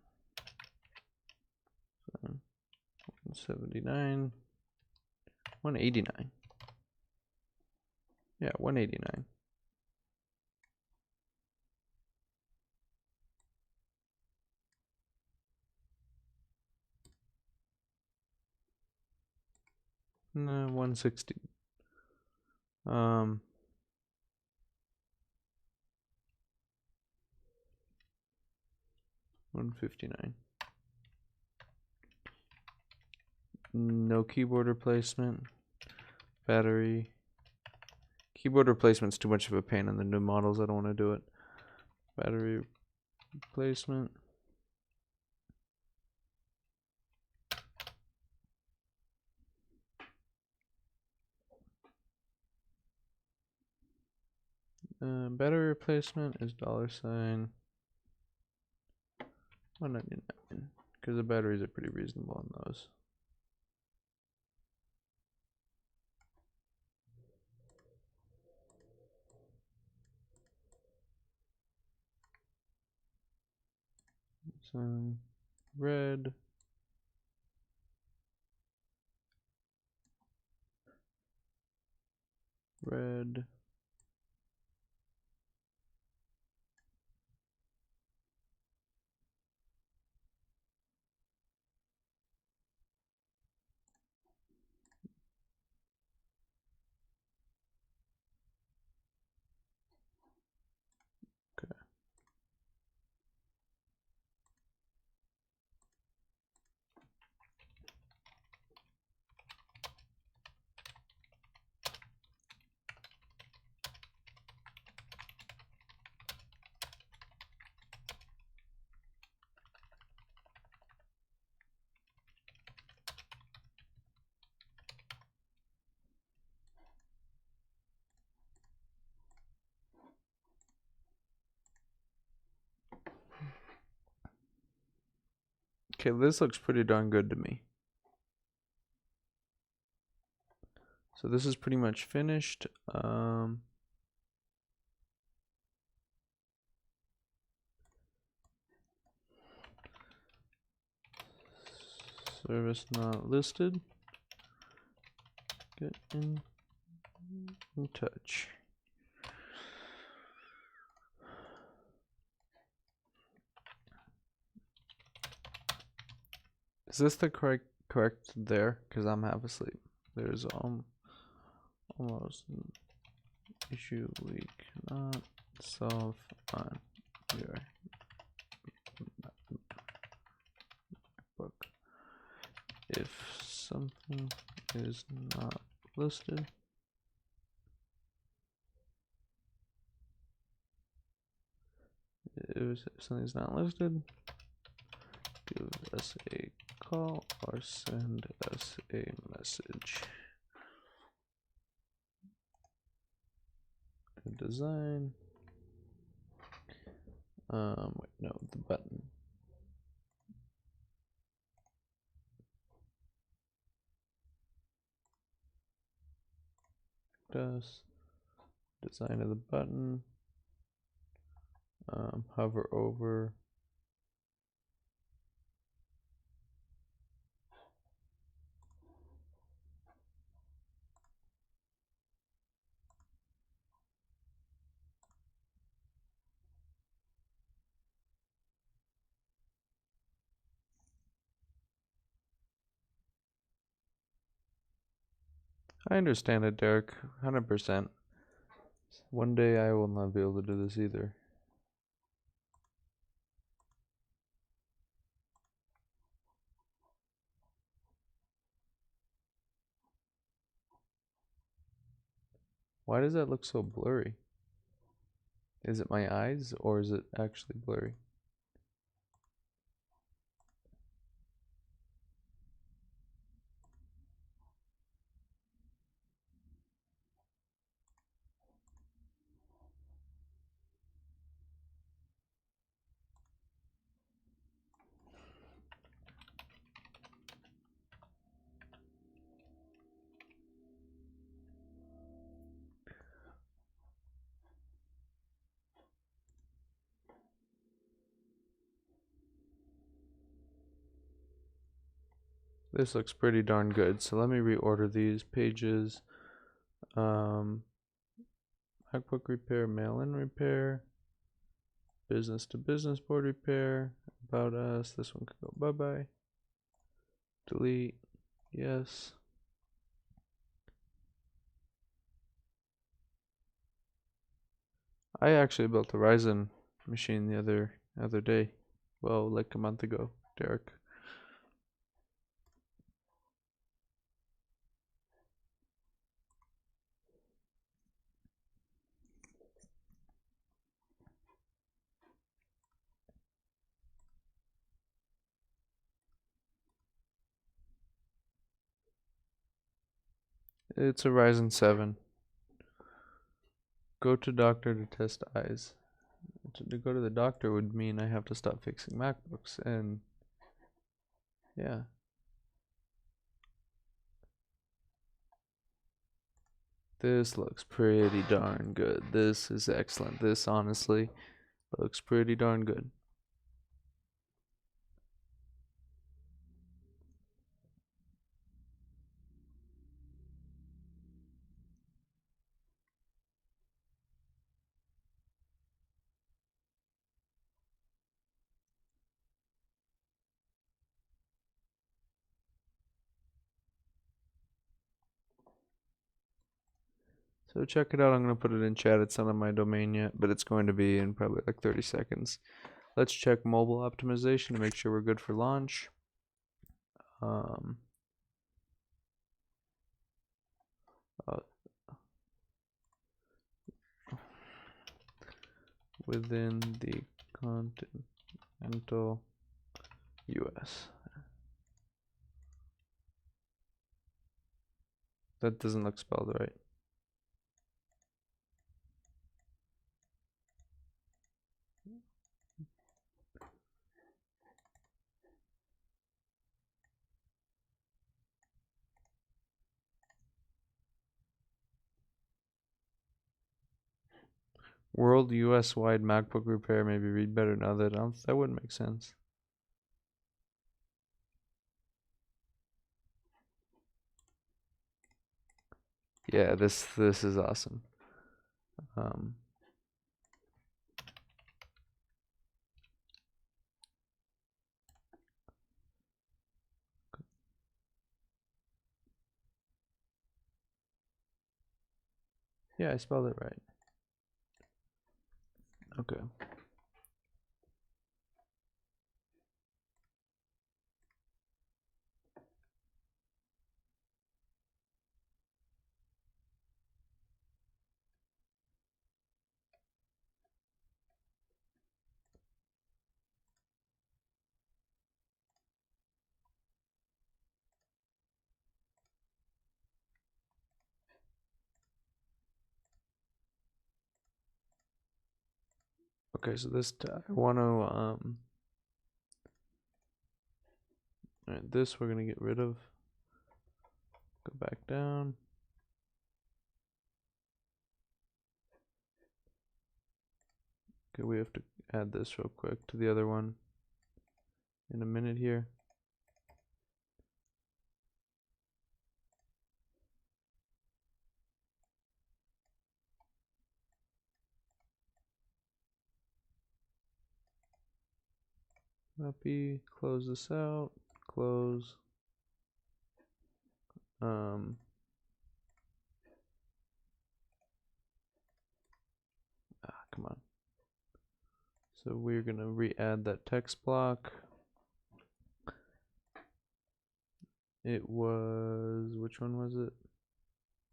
179, 189. Yeah, 189. No, 160. 159. No keyboard replacement. Battery. Keyboard replacement's too much of a pain in the new models. I don't want to do it. Battery replacement. Battery replacement is $199 because the batteries are pretty reasonable on those. So red. Red. Okay. Okay, this looks pretty darn good to me. So this is pretty much finished. Service not listed. Get in touch. Is this the correct there? Because I'm half asleep. There's almost an issue we cannot solve on your MacBook. If something is not listed, if something's not listed, give us a call or send us a message. Design. Wait, no, the button. Does design of the button. Hover over. I understand it, Derek. 100%. One day I will not be able to do this either. Why does that look so blurry? Is it my eyes or is it actually blurry? This looks pretty darn good. So let me reorder these pages. MacBook repair, mail-in repair, business to business board repair, about us. This one could go bye-bye. Delete. Yes. I actually built a Ryzen machine the other day. Well, like a month ago, Derek. It's a Ryzen 7. Go to doctor to test eyes. To go to the doctor would mean I have to stop fixing MacBooks, and yeah. This looks pretty darn good. This is excellent. This honestly looks pretty darn good. So check it out. I'm going to put it in chat. It's not on my domain yet, but it's going to be in probably like 30 seconds. Let's check mobile optimization to make sure we're good for launch. Within the continental US. That doesn't look spelled right. World US wide MacBook repair, maybe read better now that that wouldn't make sense. Yeah, this is awesome. Yeah, I spelled it right. Okay. Okay, so this I want to alright, this we're gonna get rid of. Go back down. Okay, we have to add this real quick to the other one in a minute here. Copy, close this out, close. Come on. So we're gonna re-add that text block. It was, which one was it?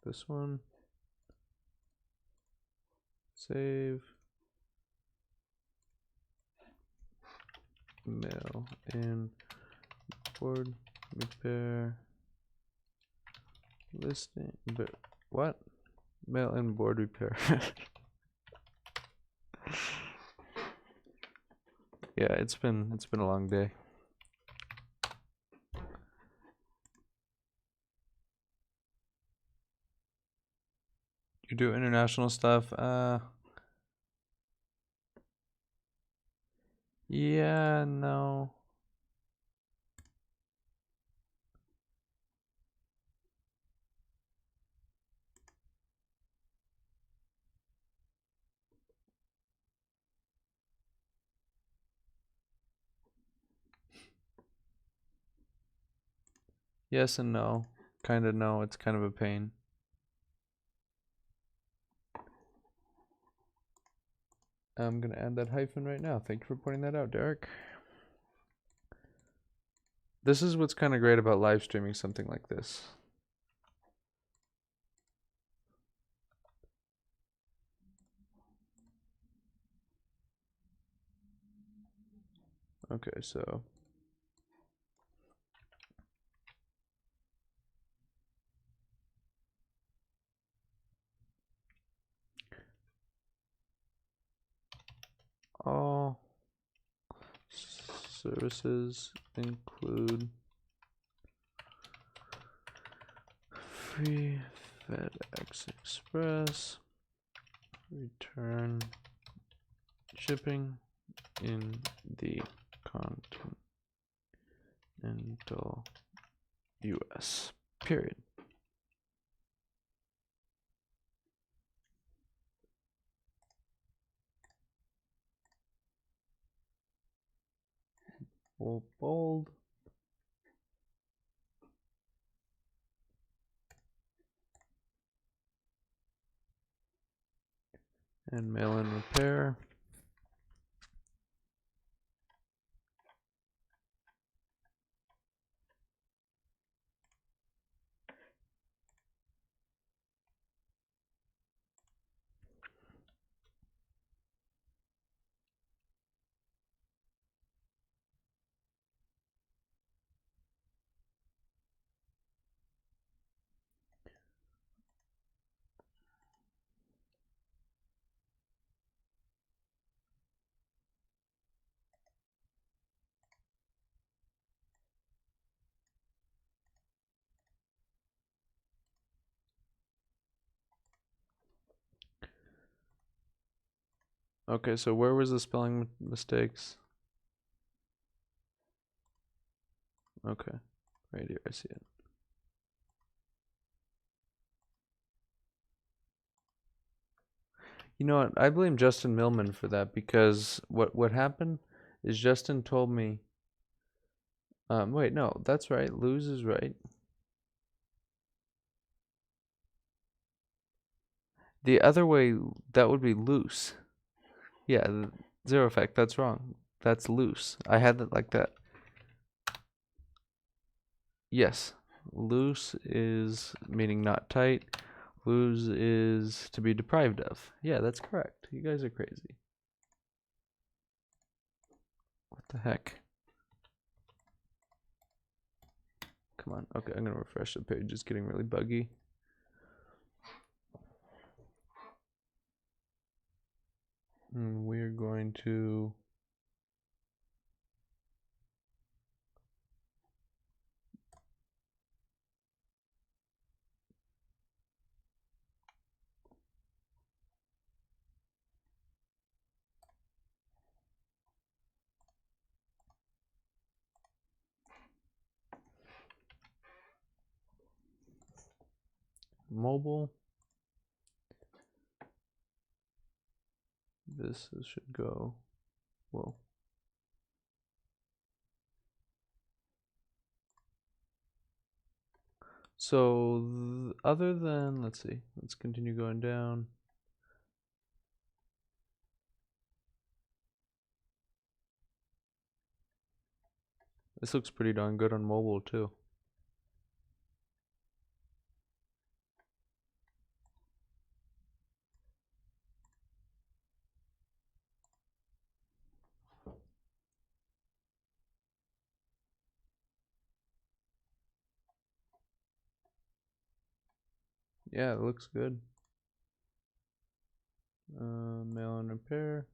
This one. Save. Mail in board repair listing. But what? Mail in board repair. Yeah, it's been a long day. You do international stuff? Yeah, no. Yes and no. Kinda no, it's kind of a pain. I'm gonna add that hyphen right now. Thank you for pointing that out, Derek. This is what's kind of great about live streaming something like this. Okay, so all services include free FedEx Express return shipping in the continental US. Period. Bold. And mail-in repair. Okay, so where was the spelling mistakes? Okay, right here, I see it. You know what? I blame Justin Millman for that because what happened is Justin told me. Wait, no, that's right. Lose is right. The other way, that would be loose. Yeah, zero effect. That's wrong. That's loose. I had it like that. Yes, loose is meaning not tight. Lose is to be deprived of. Yeah, that's correct. You guys are crazy. What the heck? Come on. Okay, I'm gonna refresh the page. It's getting really buggy. And we're going to mobile. This should go, whoa. So other than, let's see, let's continue going down. This looks pretty darn good on mobile too. Yeah, it looks good. Mail and repair.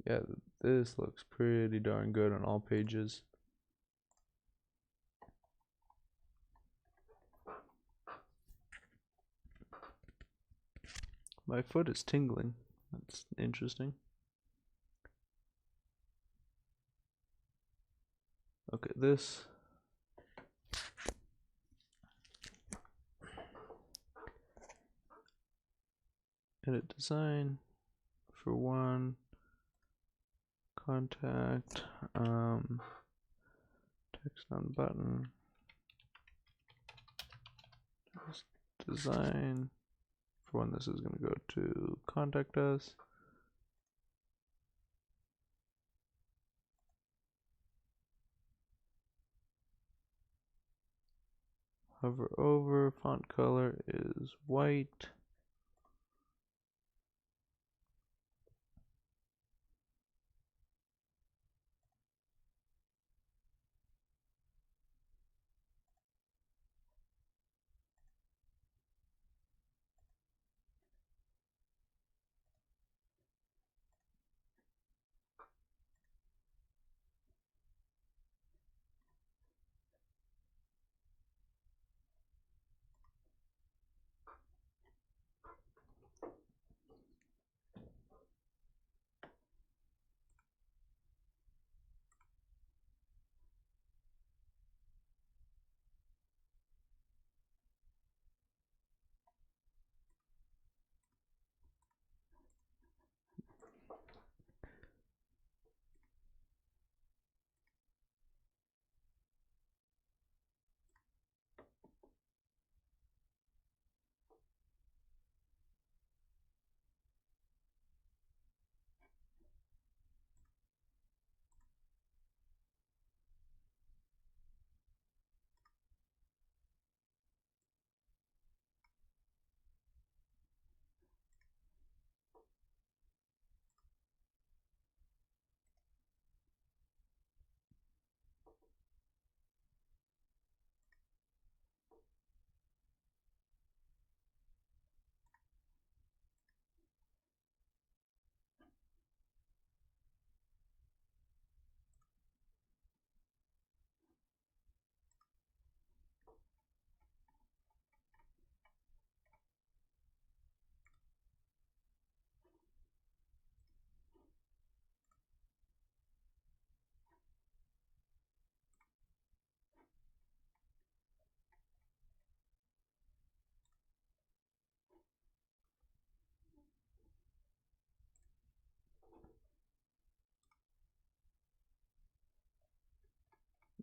Yeah, this looks pretty darn good on all pages. My foot is tingling. That's interesting. Okay, this. Edit design for one. Contact. Text on button. Design. For when this is going to go to contact us. Hover over, font color is white.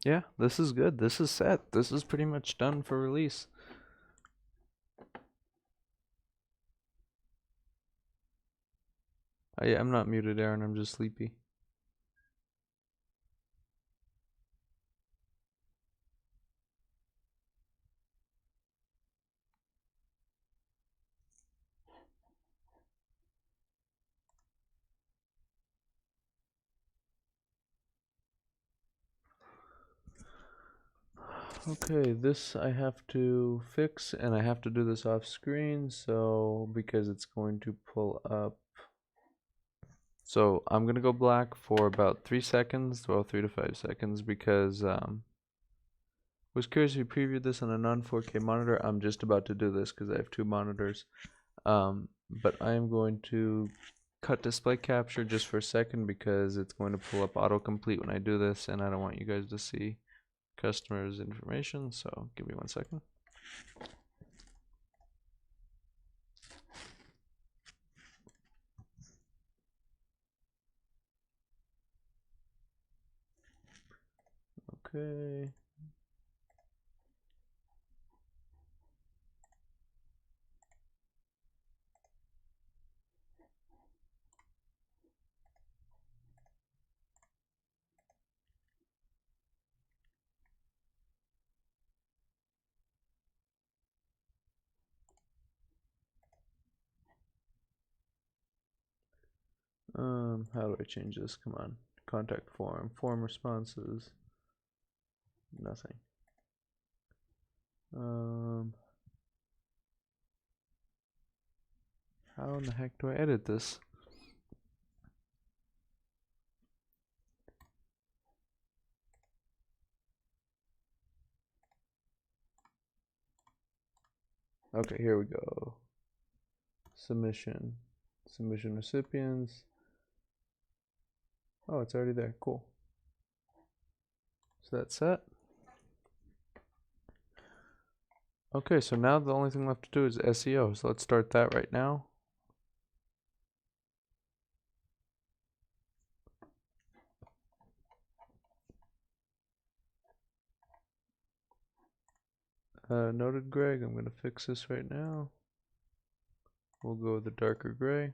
Yeah, this is good. This is set. This is pretty much done for release. I'm not muted, Aaron. I'm just sleepy. Okay, this I have to fix, and I have to do this off screen, so because it's going to pull up. So I'm gonna go black for about 3 seconds, well, 3 to 5 seconds, because was curious if you previewed this on a non 4K monitor. I'm just about to do this because I have 2 monitors. but I am going to cut display capture just for a second because it's going to pull up autocomplete when I do this, and I don't want you guys to see customers' information, so give me 1 second. Okay. How do I change this? Come on. Contact form responses, nothing. How in the heck do I edit this? Okay, here we go. Submission recipients. Oh, it's already there. Cool. So that's set. Okay, so now the only thing left to do is SEO. So let's start that right now. Noted Greg, I'm going to fix this right now. We'll go with the darker gray.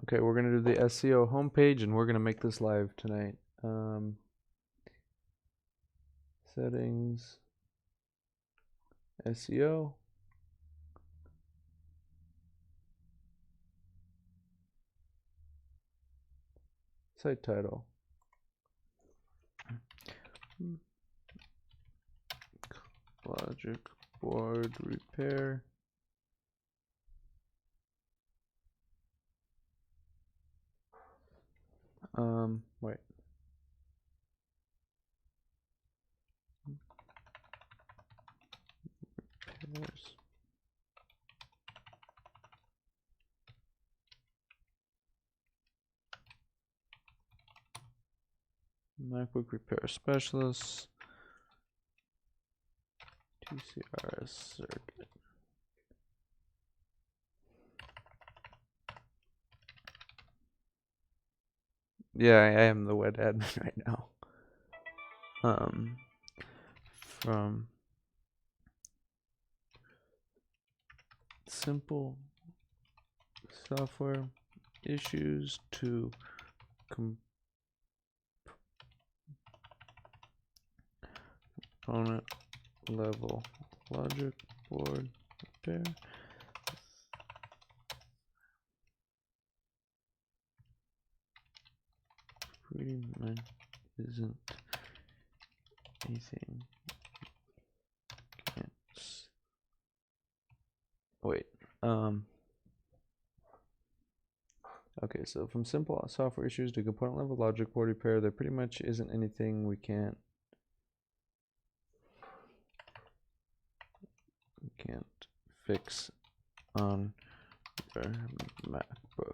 Okay, we're going to do the SEO homepage, and we're going to make this live tonight. Settings, SEO. Site title. Logic board repair. Wait. Repairs. MacBook repair specialist. TCRS circuit. Yeah, I am the web admin right now. From simple software issues to component level logic board repair. Freeman isn't anything. Can't wait. Okay, so from simple software issues to component level logic board repair, there pretty much isn't anything we can't fix on your MacBook.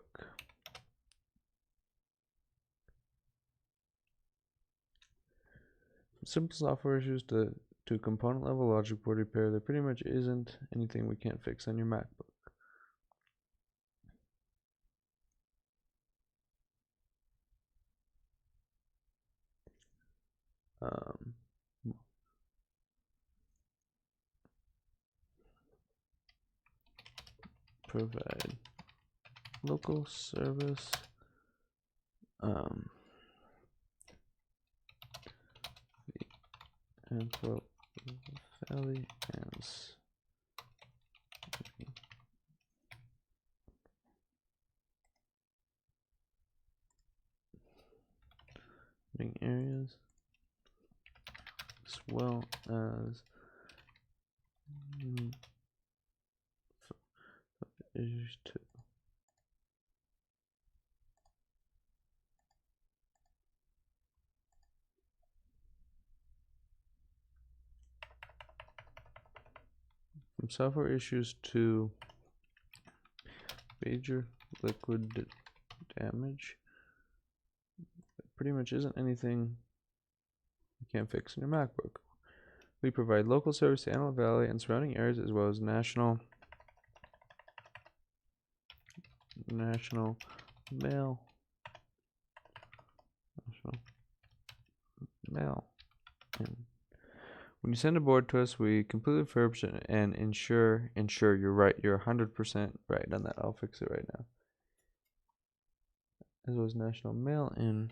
Simple software issues to to component level logic board repair. There pretty much isn't anything we can't fix on your MacBook. Provide local service. Antelope Valley and areas, as well as issues too. From software issues to major liquid damage. There pretty much isn't anything you can't fix in your MacBook. We provide local service to Antelope Valley and surrounding areas, as well as national mail. And when you send a board to us, we completely refurbish it and ensure you're right. You're 100% right on that. I'll fix it right now. As well as national mail-in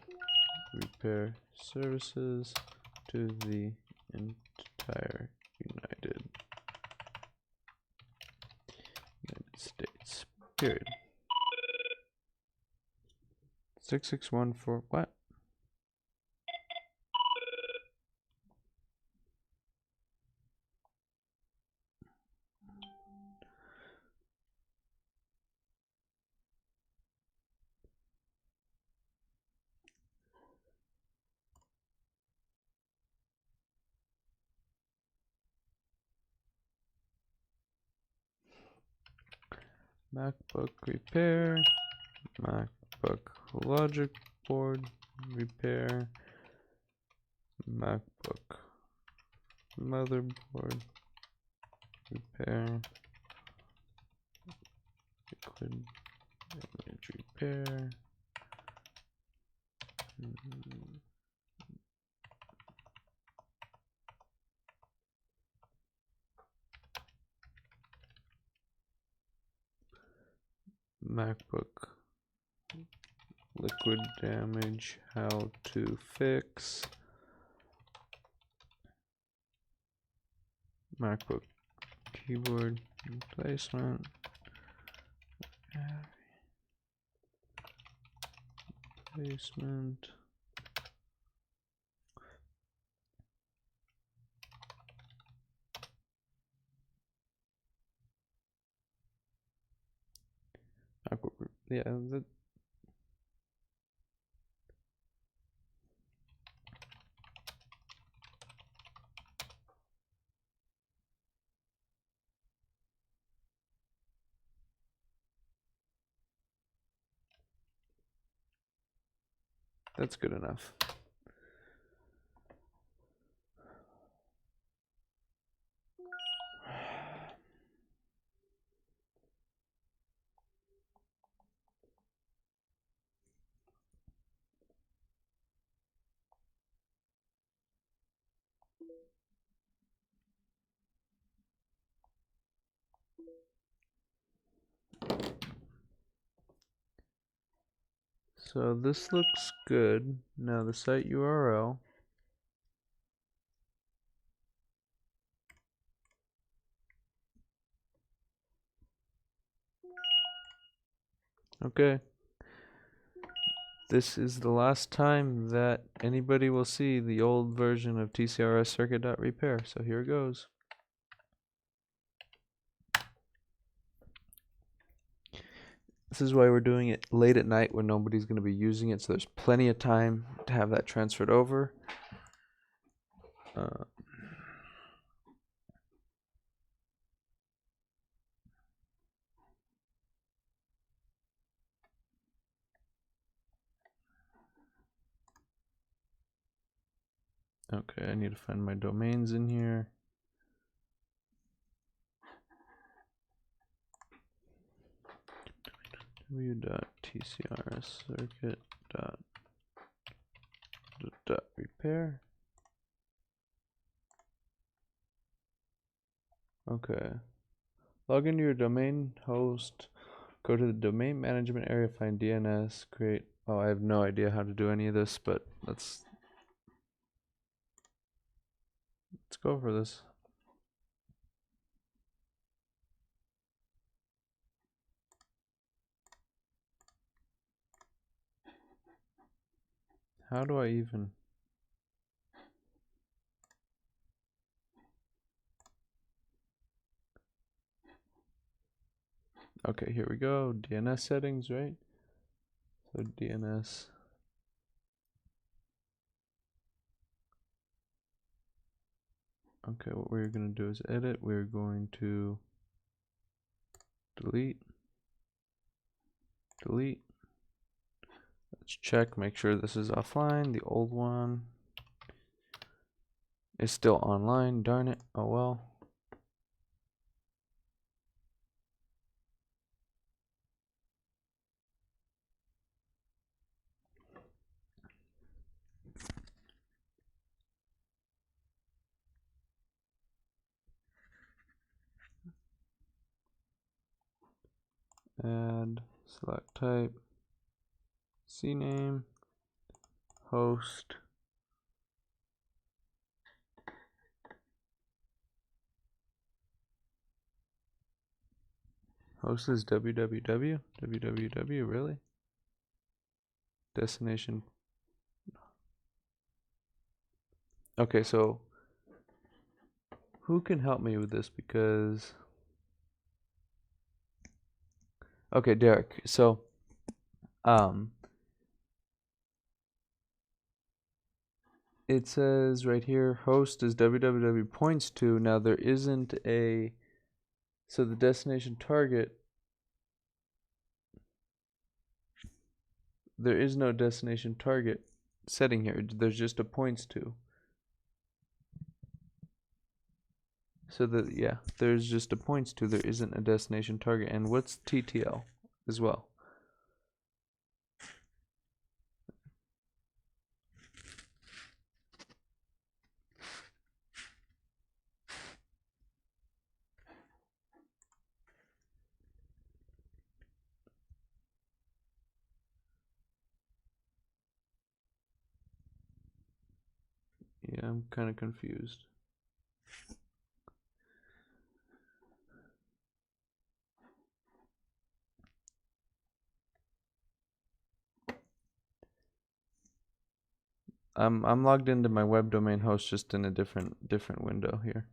repair services to the entire United States. Period. 6614. What? MacBook repair, MacBook logic board repair, MacBook motherboard repair, liquid image repair, MacBook liquid damage, how to fix, MacBook keyboard replacement, MacBook, yeah, that's good enough. So this looks good. Now the site URL. Okay. This is the last time that anybody will see the old version of TCRS circuit.repair. So here it goes. This is why we're doing it late at night when nobody's going to be using it, so there's plenty of time to have that transferred over. Okay, I need to find my domains in here. w.tcrscircuit.repair. Okay. Log into your domain host. Go to the domain management area, find DNS, create. Oh, I have no idea how to do any of this, but let's go for this. How do I even? Okay, here we go. DNS settings, right? So DNS. Okay, what we're going to do is edit. We're going to delete. Let's check, make sure this is offline. The old one is still online. Darn it. Oh well. Add, select type, CNAME, host. Host is www. www, really? Destination. Okay, so who can help me with this? Because okay, Derek. So it says right here host is www points to. Now there isn't a, so the destination target, there is no destination target setting here. There's just a points to. So that, yeah, there's just a points to, there isn't a destination target. And what's TTL as well? Yeah, I'm kind of confused. I'm logged into my web domain host, just in a different window here.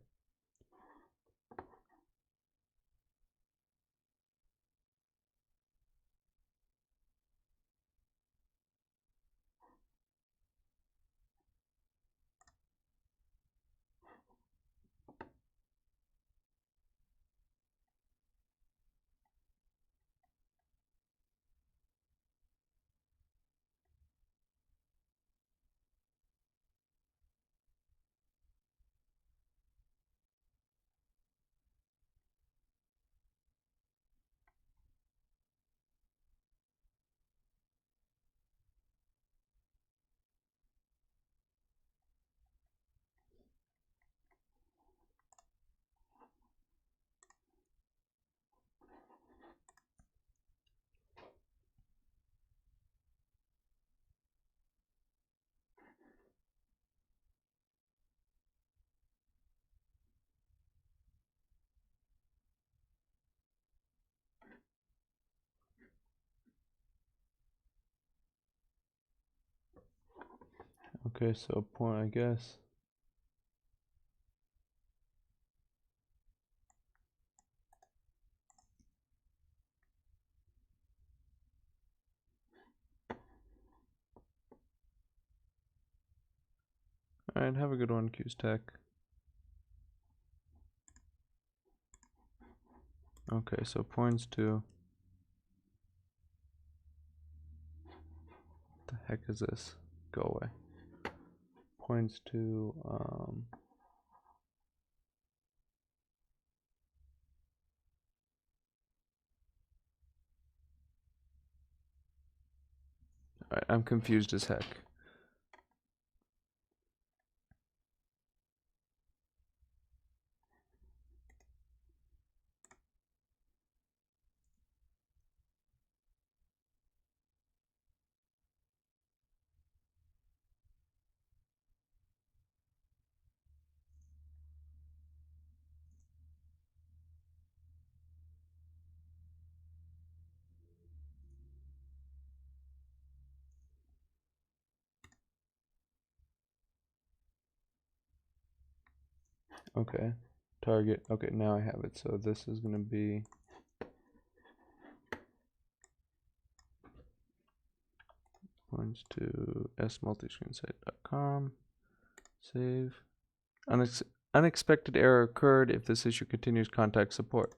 Okay, so point, I guess. Alright, have a good one, Q's Tech. Okay, so points to. What the heck is this? Go away. points to alright, I'm confused as heck. Okay, target. Okay, now I have it. So this is going to be points to smultiscreensite.com. Save. Unexpected error occurred. If this issue continues, contact support.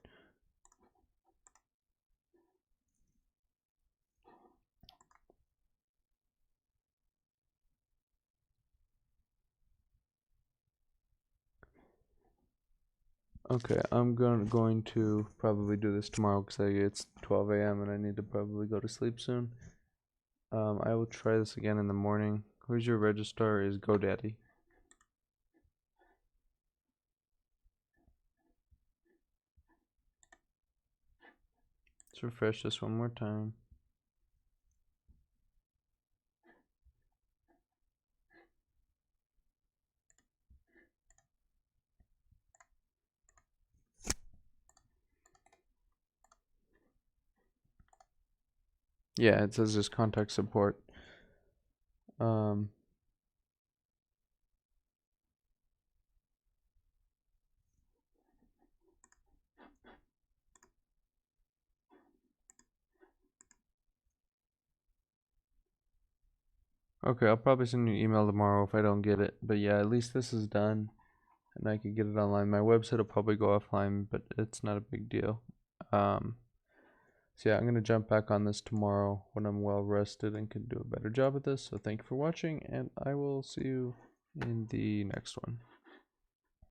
Okay, I'm going to probably do this tomorrow because it's 12 a.m. and I need to probably go to sleep soon. I will try this again in the morning. Where's your registrar? Is GoDaddy. Let's refresh this one more time. Yeah, it says just contact support. Okay, I'll probably send you an email tomorrow if I don't get it. But yeah, at least this is done and I can get it online. My website will probably go offline, but it's not a big deal. So yeah, I'm going to jump back on this tomorrow when I'm well rested and can do a better job at this. So thank you for watching, and I will see you in the next one.